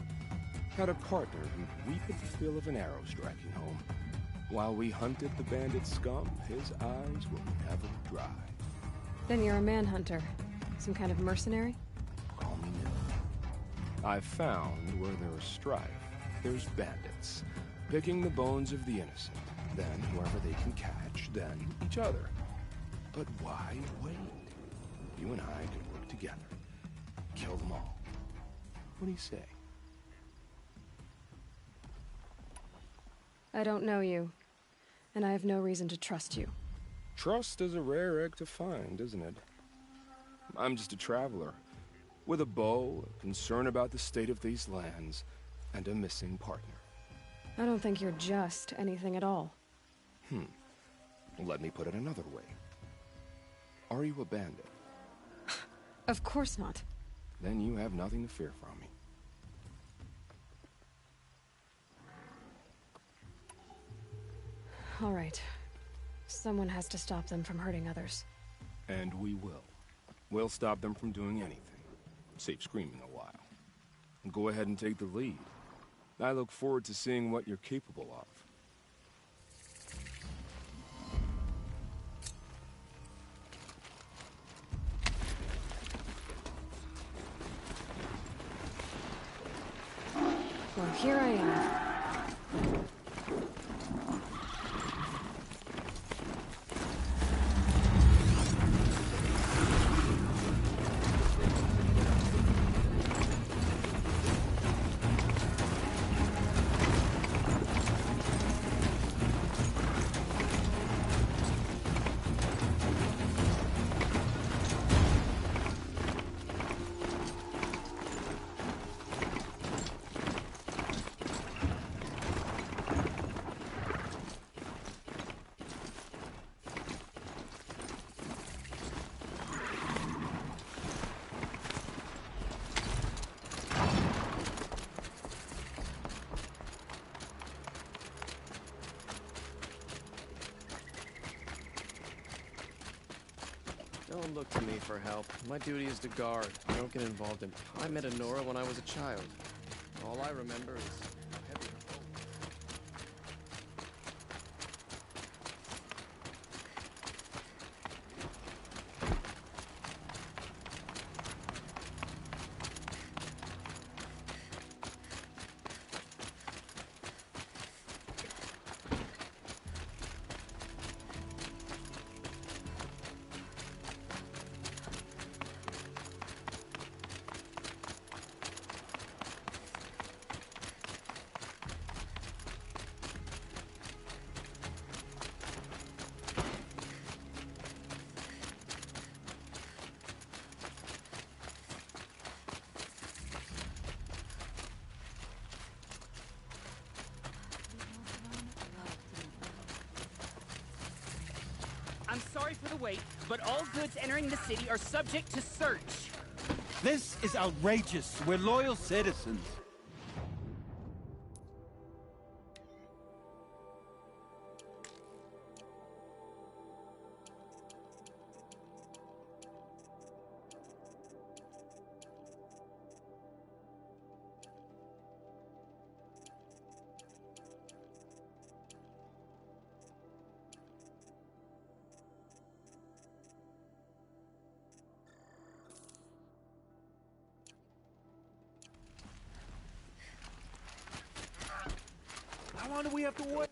Speaker 4: Had a partner who'd weep at the feel of an arrow striking home. While we hunted the bandit scum, his eyes were never dry.
Speaker 1: Then you're a manhunter. Some kind of mercenary?
Speaker 4: Call me Nil. I've found where there is strife, there's bandits, picking the bones of the innocent. Then whoever they can catch, then each other. But why wait? You and I could work together. Kill them all. What do you say?
Speaker 1: I don't know you, and I have no reason to trust you.
Speaker 4: Trust is a rare egg to find, isn't it? I'm just a traveler, with a bow, a concern about the state of these lands, and a missing partner.
Speaker 1: I don't think you're just anything at all.
Speaker 4: Let me put it another way. Are you a bandit?
Speaker 1: Of course not.
Speaker 4: Then you have nothing to fear from me.
Speaker 1: All right. Someone has to stop them from hurting others.
Speaker 4: And we will. We'll stop them from doing anything. Save screaming a while. And go ahead and take the lead. I look forward to seeing what you're capable of.
Speaker 1: Well, here I am.
Speaker 14: look to me for help. My duty is to guard. I don't get involved in... I met Enora when I was a child. All I remember is... heavy hope.
Speaker 10: I'm sorry for the wait, but all goods entering the city are subject to search.
Speaker 15: This is outrageous. We're loyal citizens.
Speaker 5: How long do we have to wait?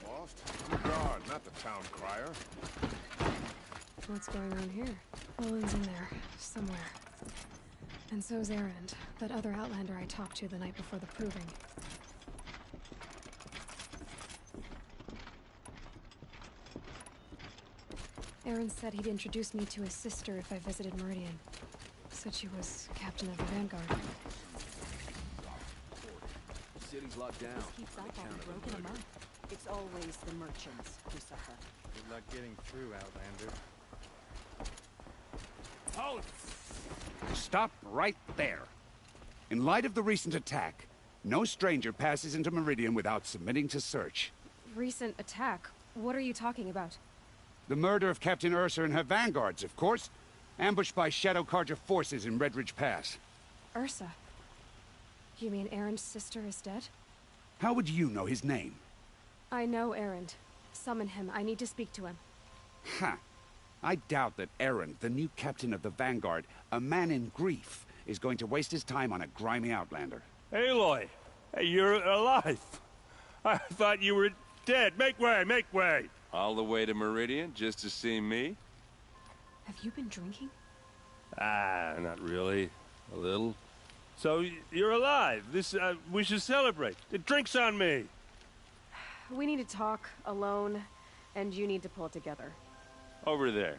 Speaker 4: Lost? I'm a guard, not the town crier.
Speaker 1: What's going on here? Olin's in there, somewhere. And so's Erend, that other Outlander I talked to the night before the proving. Erend said he'd introduce me to his sister if I visited Meridian. Said she was captain of the Vanguard.
Speaker 5: The city's locked down.
Speaker 6: This keeps up all broken among. It's always the merchants who suffer.
Speaker 14: Good luck getting through, Outlander.
Speaker 16: Halt! Stop right there. In light of the recent attack, no stranger passes into Meridian without submitting to search.
Speaker 1: Recent attack? What are you talking about?
Speaker 16: The murder of Captain Ursa and her vanguards, of course. Ambushed by Shadow Carja forces in Redridge Pass.
Speaker 1: Ursa? You mean Erend's sister is dead?
Speaker 16: How would you know his name?
Speaker 1: I know Erend. Summon him. I need to speak to him.
Speaker 16: Ha! I doubt that Erend, the new captain of the Vanguard, a man in grief, is going to waste his time on a grimy Outlander.
Speaker 17: Aloy! Hey, you're alive! I thought you were dead. Make way, make way!
Speaker 18: All the way to Meridian just to see me?
Speaker 1: Have you been drinking?
Speaker 17: Ah, not really. A little. So, you're alive. We should celebrate. The drink's on me.
Speaker 1: We need to talk, alone, and you need to pull it together.
Speaker 18: Over there.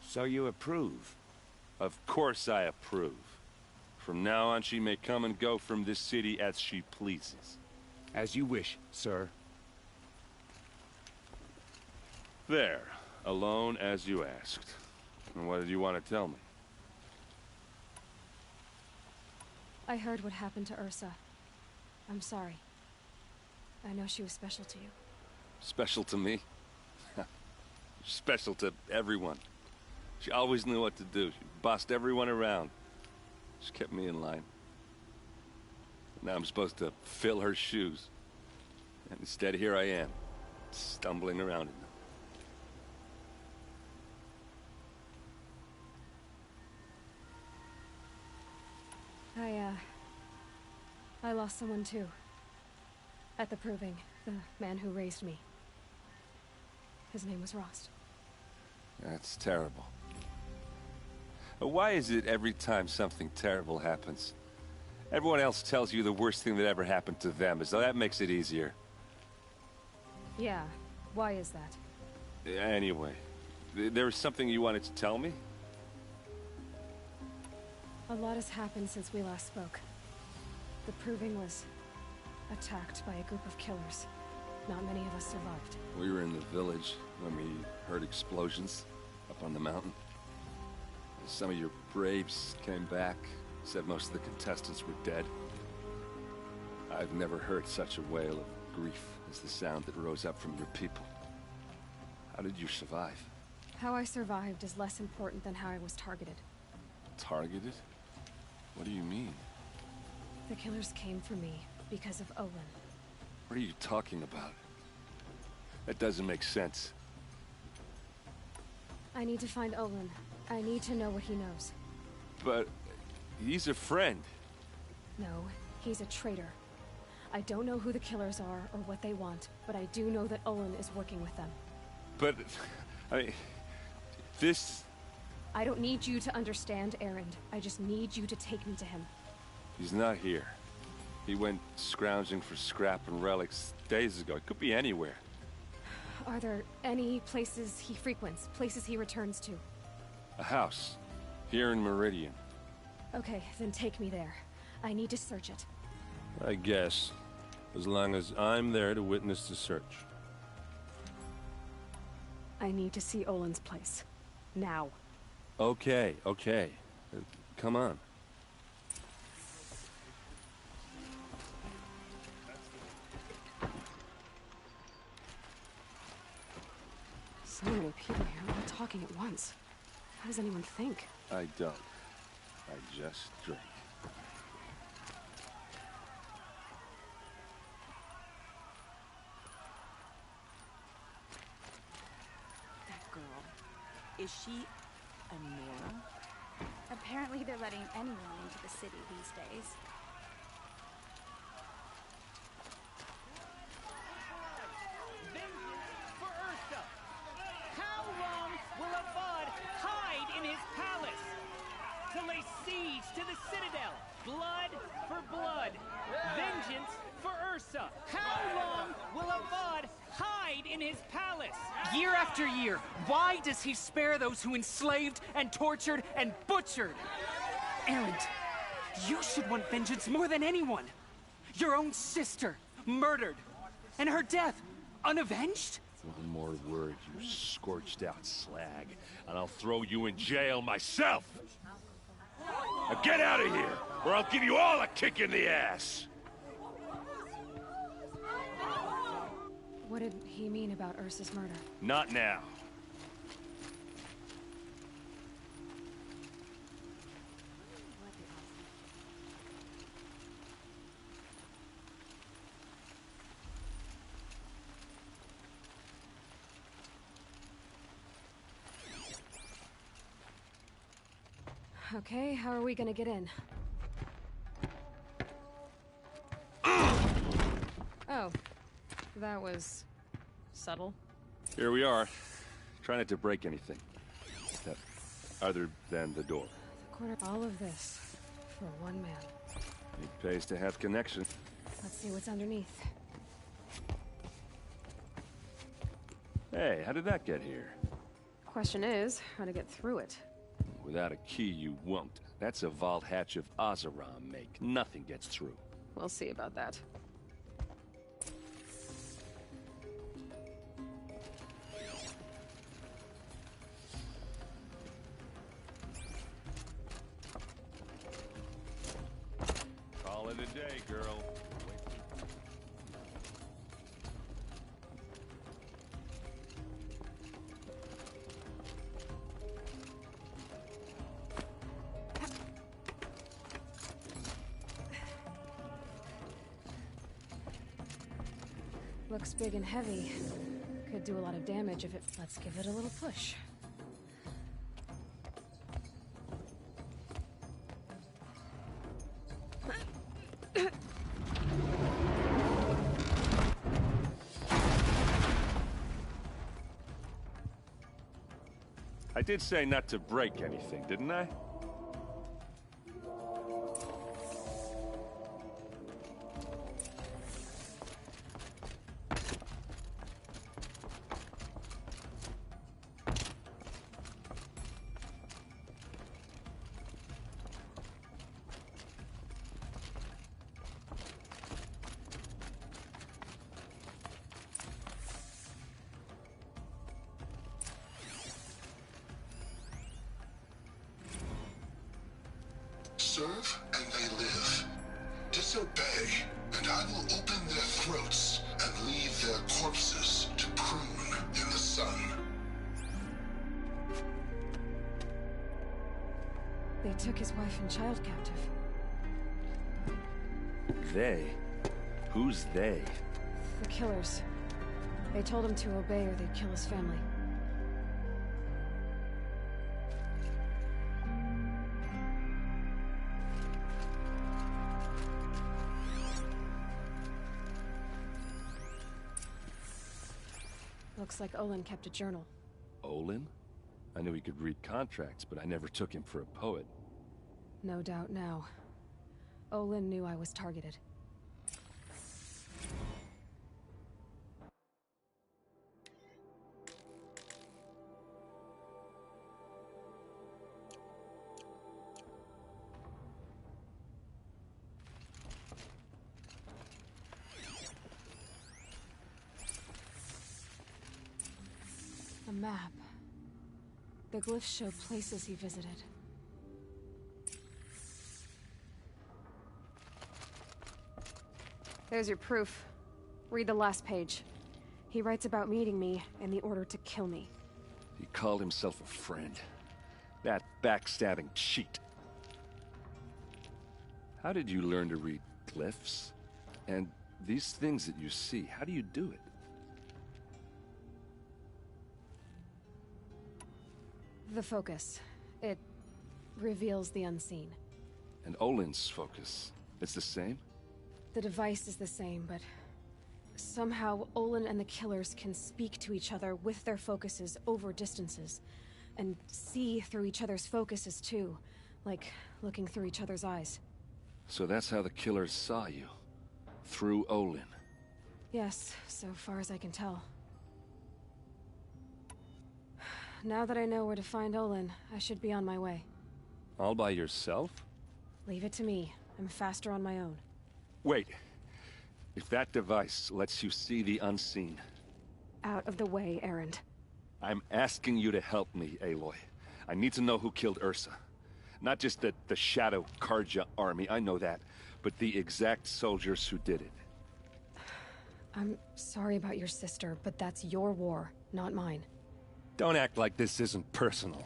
Speaker 16: So you approve?
Speaker 18: Of course I approve. From now on, she may come and go from this city as she pleases.
Speaker 16: As you wish, sir.
Speaker 18: There. Alone as you asked. And what did you want to tell me?
Speaker 1: I heard what happened to Ursa. I'm sorry. I know she was special to you.
Speaker 18: Special to me? Special to everyone. She always knew what to do. She bossed everyone around. She kept me in line. Now I'm supposed to fill her shoes. And instead, here I am, stumbling around in them.
Speaker 1: I lost someone too. At the proving, the man who raised me. His name was Rost.
Speaker 18: That's terrible. Why is it every time something terrible happens, everyone else tells you the worst thing that ever happened to them, as though that makes it easier?
Speaker 1: Yeah, why is that?
Speaker 18: Anyway, there was something you wanted to tell me?
Speaker 1: A lot has happened since we last spoke. The Proving was attacked by a group of killers. Not many of us survived.
Speaker 18: We were in the village when we heard explosions up on the mountain. Some of your braves came back, said most of the contestants were dead. I've never heard such a wail of grief as the sound that rose up from your people. How did you survive?
Speaker 1: How I survived is less important than how I was targeted.
Speaker 18: Targeted? What do you mean?
Speaker 1: The killers came for me because of Olin.
Speaker 18: What are you talking about? That doesn't make sense.
Speaker 1: I need to find Olin. I need to know what he knows.
Speaker 18: But he's a friend.
Speaker 1: No, he's a traitor. I don't know who the killers are or what they want, but I do know that Olin is working with them.
Speaker 18: But, I mean, this...
Speaker 1: I don't need you to understand, Erend. I just need you to take me to him.
Speaker 18: He's not here. He went scrounging for scrap and relics days ago. It could be anywhere.
Speaker 1: Are there any places he frequents? Places he returns to?
Speaker 18: A house. Here in Meridian.
Speaker 1: Okay, then take me there. I need to search it.
Speaker 17: I guess. As long as I'm there to witness the search.
Speaker 1: I need to see Olin's place. Now.
Speaker 17: Okay, okay. Come on.
Speaker 1: So many people here, all talking at once. How does anyone think?
Speaker 18: I don't. I just drink.
Speaker 19: That girl. Is she a Nora?
Speaker 20: Apparently they're letting anyone into the city these days.
Speaker 21: For Ursa! How long will Avad hide in his palace? To lay siege to the citadel. Blood for blood. Vengeance for Ursa. How long will Avad hide in his palace?
Speaker 10: Year after year, why does he spare those who enslaved and tortured and butchered? Erend, you should want vengeance more than anyone. Your own sister, murdered. And her death, unavenged?
Speaker 18: One more word, you scorched out slag, and I'll throw you in jail myself! Now get out of here, or I'll give you all a kick in the ass!
Speaker 1: What did he mean about Ursa's murder?
Speaker 18: Not now.
Speaker 1: Okay, how are we gonna get in? Oh, that was subtle.
Speaker 18: Here we are. Try not to break anything. Other than the door.
Speaker 1: All of this for one man.
Speaker 18: It pays to have connection.
Speaker 1: Let's see what's underneath.
Speaker 18: Hey, how did that get here?
Speaker 1: Question is, how to get through it.
Speaker 18: Without a key, you won't. That's a vault hatch of Oseram make. Nothing gets through.
Speaker 1: We'll see about that.
Speaker 18: Call it a day, girl.
Speaker 1: Looks big and heavy. Could do a lot of damage if it... Let's give it a little push.
Speaker 18: I did say not to break anything, didn't I?
Speaker 2: serve and they live. Disobey, and I will open their throats and leave their corpses to prune in the sun.
Speaker 1: They took his wife and child captive.
Speaker 18: They? Who's they?
Speaker 1: The killers. They told him to obey or they'd kill his family. Looks like Olin kept a journal.
Speaker 18: Olin? I knew he could read contracts, but I never took him for a poet.
Speaker 1: No doubt now. Olin knew I was targeted. A map. The glyphs show places he visited. There's your proof. Read the last page. He writes about meeting me and the order to kill me.
Speaker 18: He called himself a friend. That backstabbing cheat. How did you learn to read glyphs? And these things that you see, how do you do it?
Speaker 1: The focus. It reveals the unseen.
Speaker 18: And Olin's focus, it's the same?
Speaker 1: The device is the same, but somehow Olin and the killers can speak to each other with their focuses over distances, and see through each other's focuses too, like looking through each other's eyes.
Speaker 18: So that's how the killers saw you? Through Olin?
Speaker 1: Yes, so far as I can tell. Now that I know where to find Olin, I should be on my way.
Speaker 18: All by yourself?
Speaker 1: Leave it to me. I'm faster on my own.
Speaker 18: Wait. If that device lets you see the unseen...
Speaker 1: Out of the way, Erend.
Speaker 18: I'm asking you to help me, Aloy. I need to know who killed Ursa. Not just the Shadow Carja army, I know that, but the exact soldiers who did it.
Speaker 1: I'm sorry about your sister, but that's your war, not mine.
Speaker 17: Don't act like this isn't personal.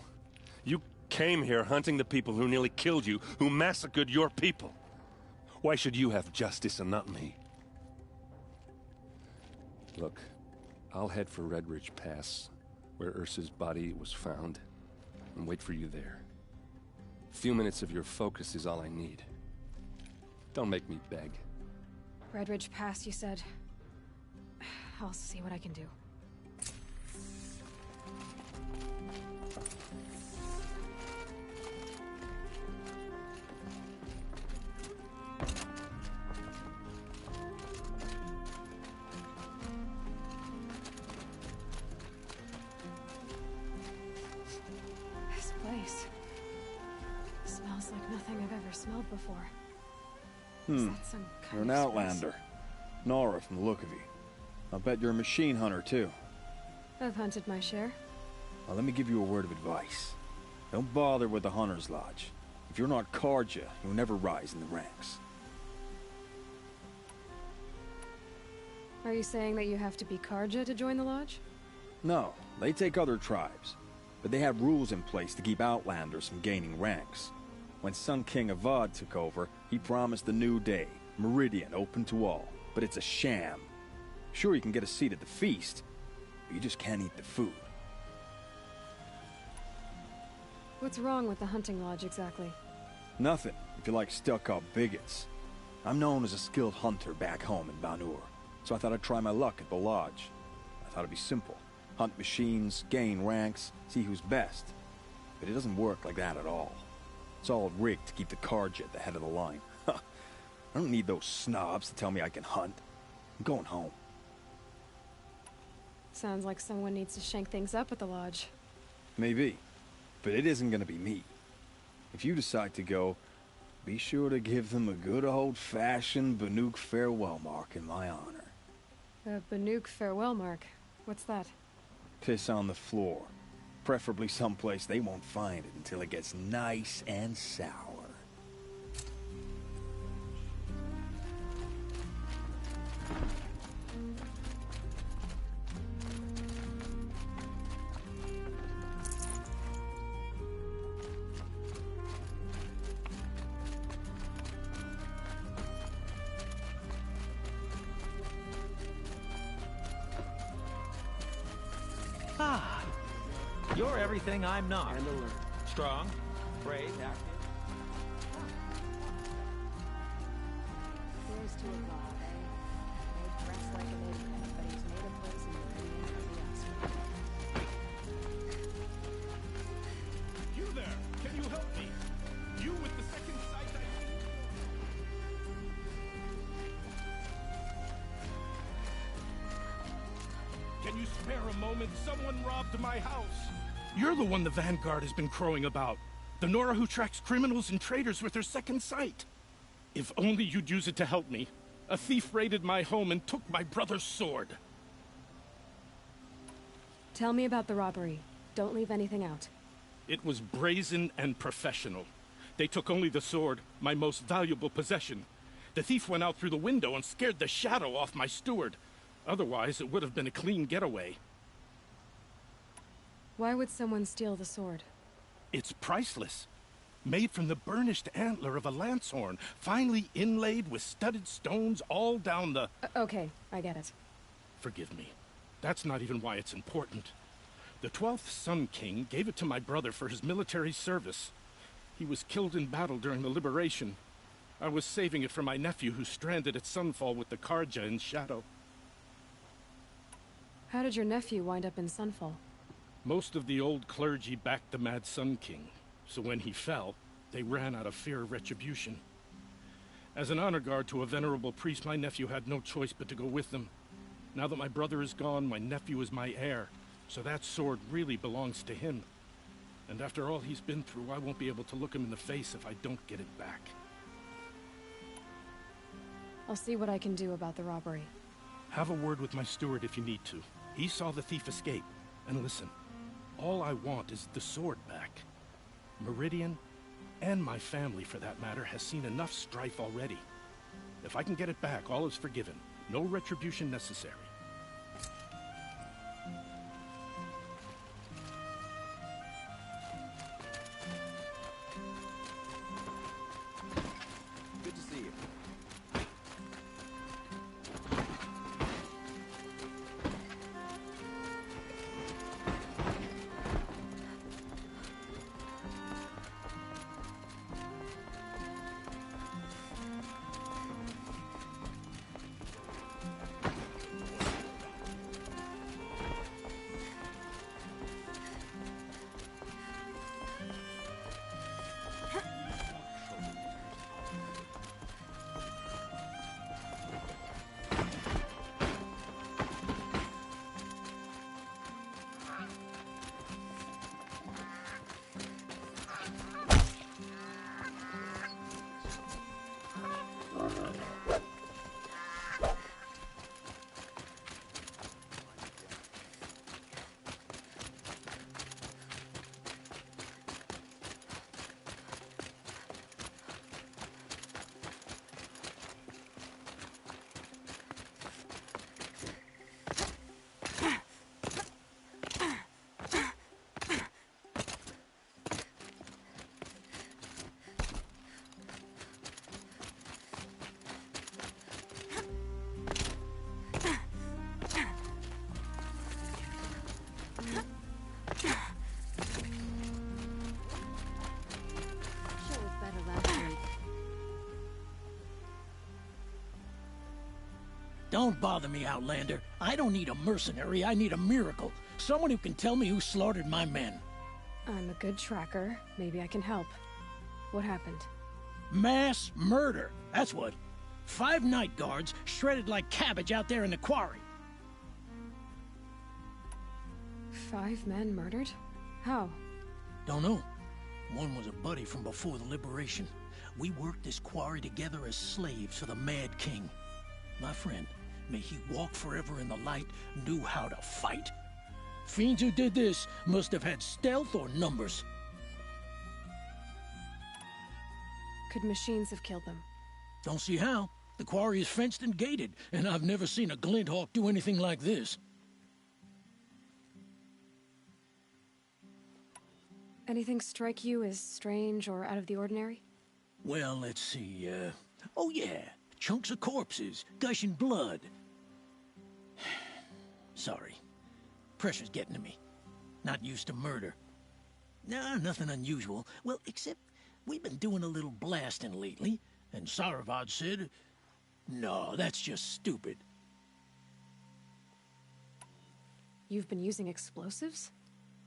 Speaker 17: You came here hunting the people who nearly killed you, who massacred your people. Why should you have justice and not me?
Speaker 18: Look, I'll head for Red Ridge Pass, where Ursa's body was found, and wait for you there. A few minutes of your focus is all I need. Don't make me beg.
Speaker 1: Red Ridge Pass, you said? I'll see what I can do. This place smells like nothing I've ever smelled before. Is that some kind
Speaker 22: You're an
Speaker 1: of
Speaker 22: outlander. Nora from the look of you. I'll bet you're a machine hunter, too.
Speaker 1: I've hunted my share.
Speaker 22: Now, let me give you a word of advice. Don't bother with the Hunter's Lodge. If you're not Carja, you'll never rise in the ranks.
Speaker 1: Are you saying that you have to be Carja to join the lodge?
Speaker 22: No, they take other tribes. But they have rules in place to keep outlanders from gaining ranks. When Sun King Avad took over, he promised a new day, Meridian open to all. But it's a sham. Sure, you can get a seat at the feast, but you just can't eat the food.
Speaker 1: What's wrong with the hunting lodge, exactly?
Speaker 22: Nothing, if you like stuck-up bigots. I'm known as a skilled hunter back home in Banur, so I thought I'd try my luck at the lodge. I thought it'd be simple. Hunt machines, gain ranks, see who's best. But it doesn't work like that at all. It's all rigged to keep the Carja at the head of the line. I don't need those snobs to tell me I can hunt. I'm going home.
Speaker 1: Sounds like someone needs to shank things up at the lodge.
Speaker 22: Maybe. But it isn't gonna be me. If you decide to go, be sure to give them a good old-fashioned Banuk farewell mark in my honor.
Speaker 1: A Banuk farewell mark. What's that?
Speaker 22: Piss on the floor. Preferably someplace they won't find it until it gets nice and sour.
Speaker 3: Ah, you're everything I'm not. And alert. Strong, brave, active.
Speaker 1: Here's to a god, eh? Made dress like an idiot, but he's made a place in the opinion of the
Speaker 8: You there! Can you help me? You with the second sight Can you spare a moment? Someone robbed my house. You're the one the Vanguard has been crowing about. The Nora who tracks criminals and traitors with her second sight. If only you'd use it to help me. A thief raided my home and took my brother's sword.
Speaker 1: Tell me about the robbery. Don't leave anything out.
Speaker 8: It was brazen and professional. They took only the sword, my most valuable possession. The thief went out through the window and scared the shadow off my steward. Otherwise, it would have been a clean getaway.
Speaker 1: Why would someone steal the sword?
Speaker 8: It's priceless. Made from the burnished antler of a lancehorn, finely inlaid with studded stones all down the...
Speaker 1: Okay, I get it.
Speaker 8: Forgive me. That's not even why it's important. The 12th Sun King gave it to my brother for his military service. He was killed in battle during the liberation. I was saving it for my nephew who's stranded at Sunfall with the Karja in Shadow.
Speaker 1: How did your nephew wind up in Sunfall?
Speaker 8: Most of the old clergy backed the Mad Sun King, so when he fell, they ran out of fear of retribution. As an honor guard to a venerable priest, my nephew had no choice but to go with them. Now that my brother is gone, my nephew is my heir, so that sword really belongs to him. And after all he's been through, I won't be able to look him in the face if I don't get it back.
Speaker 1: I'll see what I can do about the robbery.
Speaker 8: Have a word with my steward if you need to. He saw the thief escape. And listen, all I want is the sword back. Meridian, and my family for that matter, has seen enough strife already. If I can get it back, all is forgiven. No retribution necessary.
Speaker 14: Good to see you.
Speaker 3: Don't bother me, Outlander. I don't need a mercenary, I need a miracle. Someone who can tell me who slaughtered my men.
Speaker 1: I'm a good tracker. Maybe I can help. What happened?
Speaker 3: Mass murder, that's what. 5 night guards shredded like cabbage out there in the quarry.
Speaker 1: 5 men murdered? How?
Speaker 3: Don't know. One was a buddy from before the liberation. We worked this quarry together as slaves for the Mad King. My friend, may he walk forever in the light, knew how to fight. Fiends who did this must have had stealth or numbers.
Speaker 1: Could machines have killed them?
Speaker 3: Don't see how. The quarry is fenced and gated, and I've never seen a Glinthawk do anything like this.
Speaker 1: Anything strike you as strange or out of the ordinary?
Speaker 3: Well, let's see, oh yeah, chunks of corpses, gushing blood. Sorry. Pressure's getting to me. Not used to murder. Nah, nothing unusual. Well, except we've been doing a little blasting lately, and Saravad said, no, that's just stupid.
Speaker 1: You've been using explosives?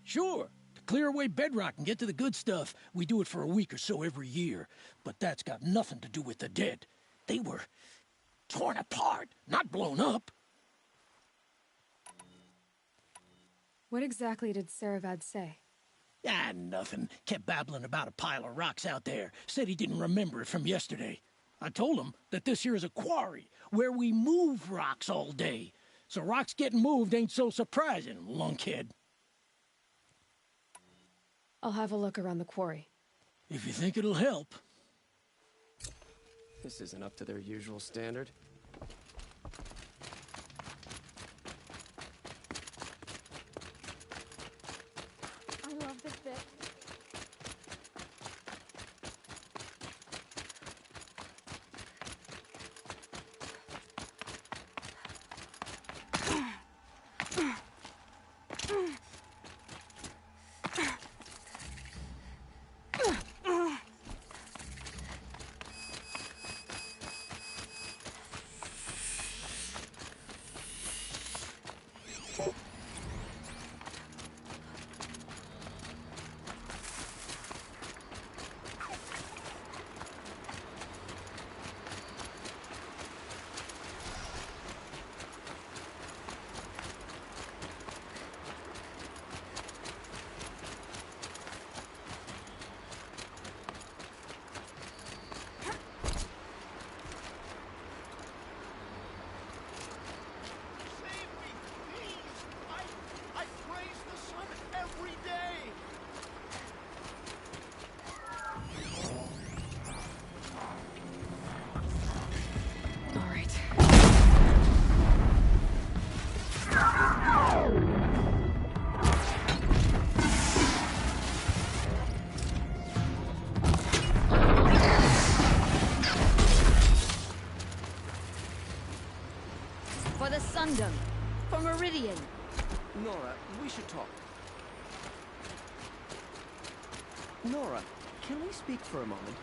Speaker 3: Sure. To clear away bedrock and get to the good stuff, we do it for a week or so every year. But that's got nothing to do with the dead. They were torn apart, not blown up.
Speaker 1: What exactly did Saravad say?
Speaker 3: Ah, nothing. Kept babbling about a pile of rocks out there. Said he didn't remember it from yesterday. I told him that this here is a quarry, where we move rocks all day. So rocks getting moved ain't so surprising, lunkhead.
Speaker 1: I'll have a look around the quarry.
Speaker 3: If you think it'll help.
Speaker 14: This isn't up to their usual standard.
Speaker 20: I love this bit.
Speaker 7: For the Sundom. For Meridian.
Speaker 14: Nora, we should talk. Nora, can we speak for a moment?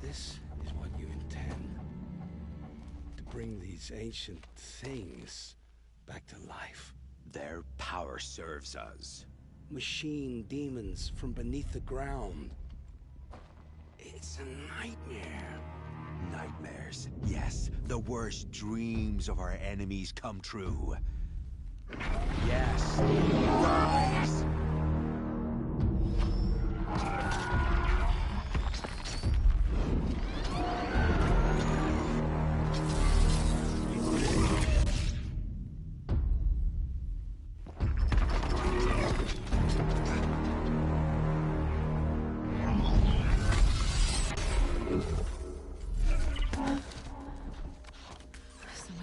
Speaker 5: This is what you intend. To
Speaker 9: bring these ancient things back to life.
Speaker 11: Their power serves us.
Speaker 9: Machine demons from beneath the ground. It's a nightmare.
Speaker 11: Nightmares, yes. The worst dreams of our enemies come true. Yes, rise!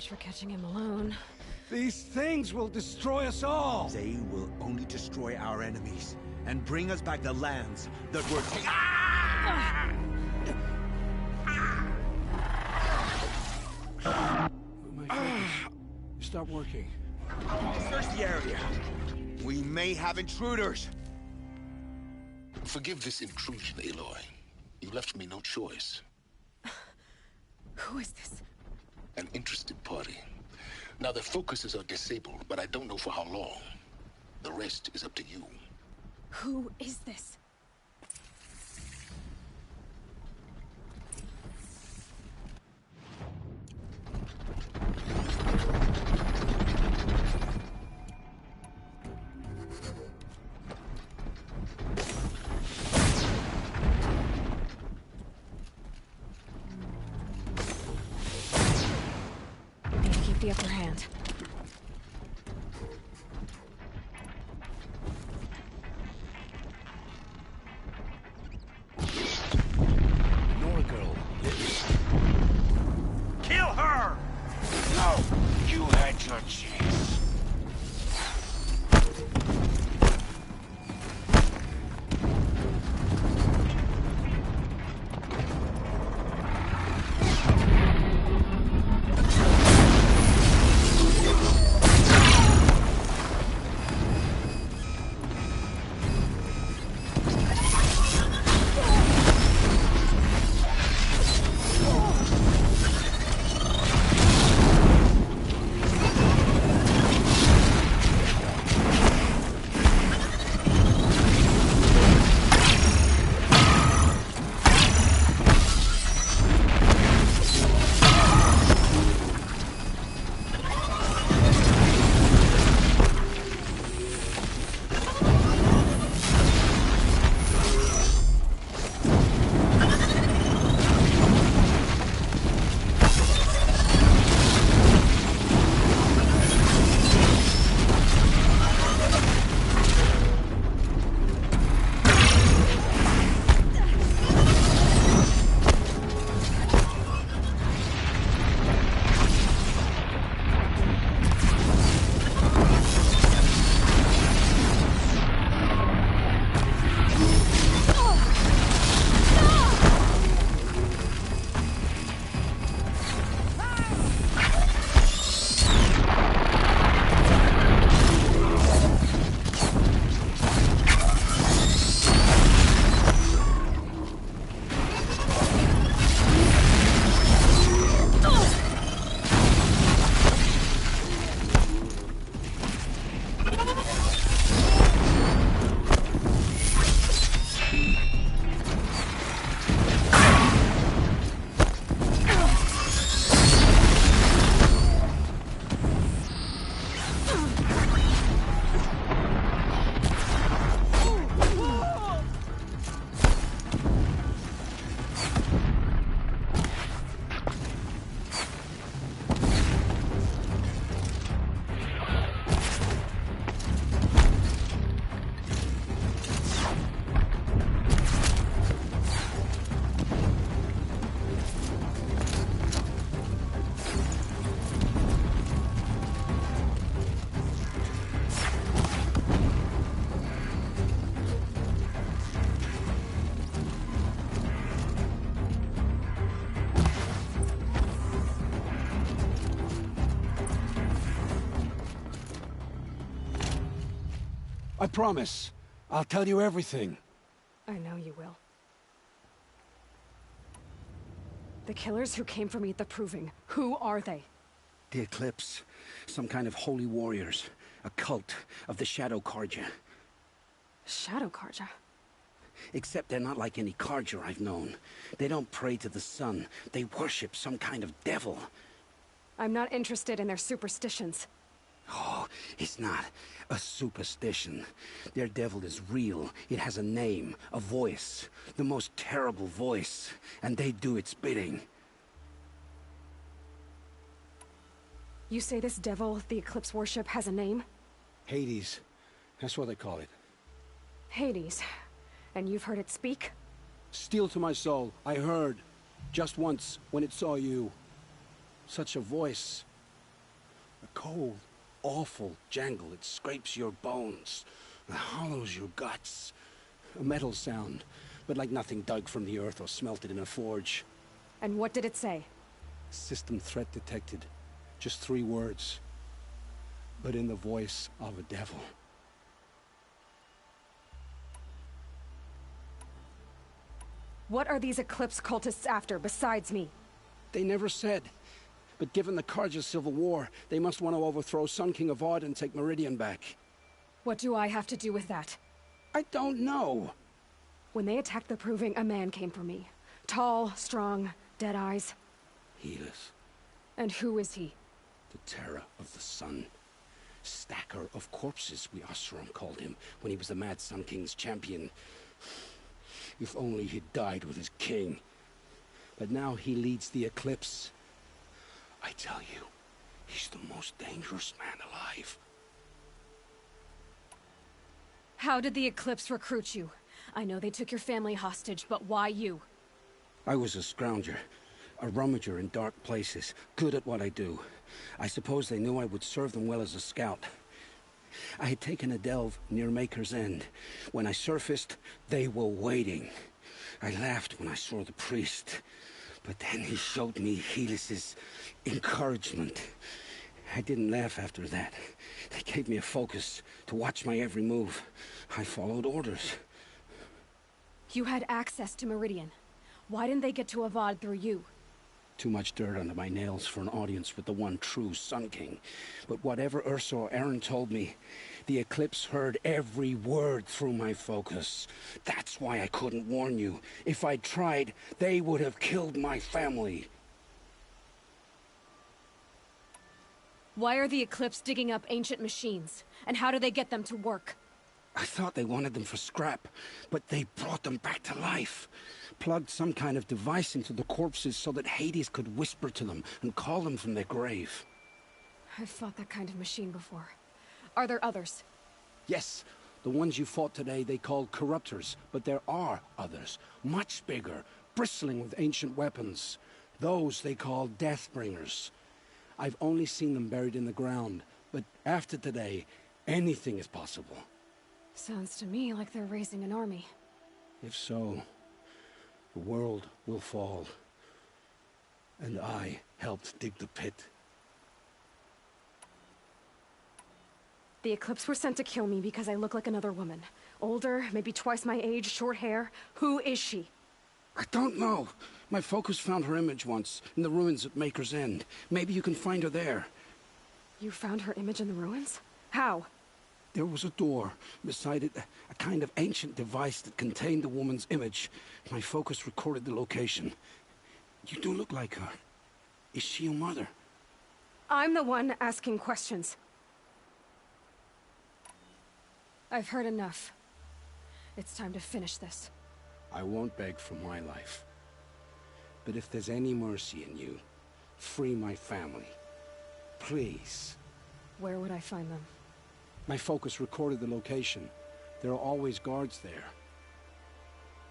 Speaker 1: For catching him alone.
Speaker 9: These things will destroy us all!
Speaker 11: They will only destroy our enemies and bring us back the lands that were taken.
Speaker 9: Stop working.
Speaker 11: Search the area. We may have intruders.
Speaker 2: Forgive this intrusion, Aloy. You left me no choice.
Speaker 1: Who is this?
Speaker 2: An interested party. Now, their focuses are disabled, but I don't know for how long. The rest is up to you.
Speaker 1: Who is this? The upper hand.
Speaker 9: Nora girl.
Speaker 16: Kill her! No! You had your chance.
Speaker 9: I promise. I'll tell you everything.
Speaker 1: I know you will. The killers who came for me at the Proving, who are they?
Speaker 12: The Eclipse. Some kind of holy warriors. A cult of the Shadow Carja.
Speaker 1: Shadow Carja?
Speaker 12: Except they're not like any Carja I've known. They don't pray to the sun. They worship some kind of devil.
Speaker 1: I'm not interested in their superstitions.
Speaker 12: Oh, it's not a superstition. Their devil is real. It has a name, a voice. The most terrible voice. And they do its bidding.
Speaker 1: You say this devil the Eclipse worship has a name?
Speaker 9: Hades. That's what they call it.
Speaker 1: Hades. And you've heard it speak?
Speaker 9: Steel to my soul. I heard. Just once, when it saw you. Such a voice. A cold, awful jangle. It scrapes your bones. It hollows your guts. A metal sound, but like nothing dug from the earth or smelted in a forge.
Speaker 1: And what did it say?
Speaker 9: System threat detected. Just 3 words. But in the voice of a devil.
Speaker 1: What are these Eclipse cultists after, besides me?
Speaker 9: They never said. But given the Carja civil war, they must want to overthrow Sun King Avad and take Meridian back.
Speaker 1: What do I have to do with that?
Speaker 9: I don't know.
Speaker 1: When they attacked the Proving, a man came for me. Tall, strong, dead eyes.
Speaker 12: Helis.
Speaker 1: And who is he?
Speaker 12: The terror of the sun. Stacker of corpses, we Oseram called him, when he was the Mad Sun King's champion. If only he'd died with his king. But now he leads the Eclipse. I tell you, he's the most dangerous man alive.
Speaker 1: How did the Eclipse recruit you? I know they took your family hostage, but why you?
Speaker 12: I was a scrounger. A rummager in dark places, good at what I do. I suppose they knew I would serve them well as a scout. I had taken a delve near Maker's End. When I surfaced, they were waiting. I laughed when I saw the priest. But then he showed me Helis's encouragement. I didn't laugh after that. They gave me a focus to watch my every move. I followed orders.
Speaker 1: You had access to Meridian. Why didn't they get to Avad through you?
Speaker 12: Too much dirt under my nails for an audience with the one true Sun King. But whatever Ursa or Aaron told me, the Eclipse heard every word through my focus. That's why I couldn't warn you. If I'd tried, they would have killed my family.
Speaker 1: Why are the Eclipse digging up ancient machines? And how do they get them to work?
Speaker 12: I thought they wanted them for scrap, but they brought them back to life. Plugged some kind of device into the corpses so that Hades could whisper to them and call them from their grave.
Speaker 1: I've fought that kind of machine before. Are there others?
Speaker 9: Yes. The ones you fought today they called Corruptors, but there are others. Much bigger, bristling with ancient weapons. Those they call Deathbringers. I've only seen them buried in the ground, but after today, anything is possible.
Speaker 1: Sounds to me like they're raising an army.
Speaker 9: If so, the world will fall. And I helped dig the pit.
Speaker 1: The Eclipse were sent to kill me because I look like another woman. Older, maybe twice my age, short hair. Who is she?
Speaker 12: I don't know. My focus found her image once, in the ruins at Maker's End. Maybe you can find her there.
Speaker 1: You found her image in the ruins? How?
Speaker 12: There was a door. Beside it, a kind of ancient device that contained the woman's image. My focus recorded the location. You do look like her. Is she your mother?
Speaker 1: I'm the one asking questions. I've heard enough. It's time to finish this.
Speaker 12: I won't beg for my life. But if there's any mercy in you, free my family. Please.
Speaker 1: Where would I find them?
Speaker 9: My focus recorded the location. There are always guards there.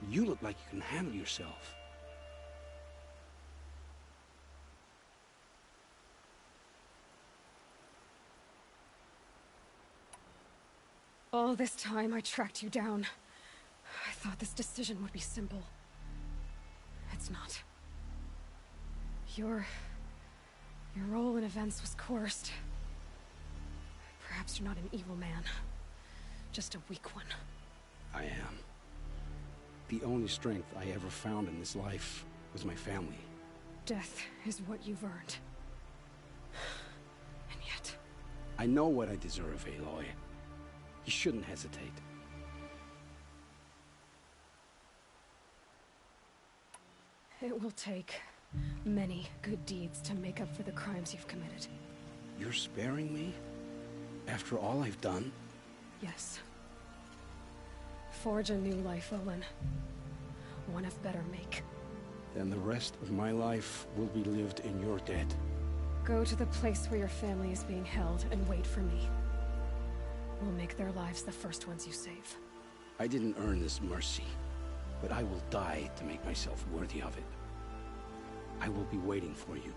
Speaker 12: You look like you can handle yourself.
Speaker 1: All this time I tracked you down. I thought this decision would be simple. It's not. Your role in events was coerced. Perhaps you're not an evil man. Just a weak one.
Speaker 12: I am. The only strength I ever found in this life was my family.
Speaker 1: Death is what you've earned.
Speaker 9: I know what I deserve, Aloy. You shouldn't hesitate.
Speaker 1: It will take many good deeds to make up for the crimes you've committed.
Speaker 9: You're sparing me? After all I've done?
Speaker 1: Yes. Forge a new life, Olin. One of better make.
Speaker 9: Then the rest of my life will be lived in your debt.
Speaker 1: Go to the place where your family is being held and wait for me. We'll make their lives the first ones you save.
Speaker 9: I didn't earn this mercy, but I will die to make myself worthy of it. I will be waiting for you.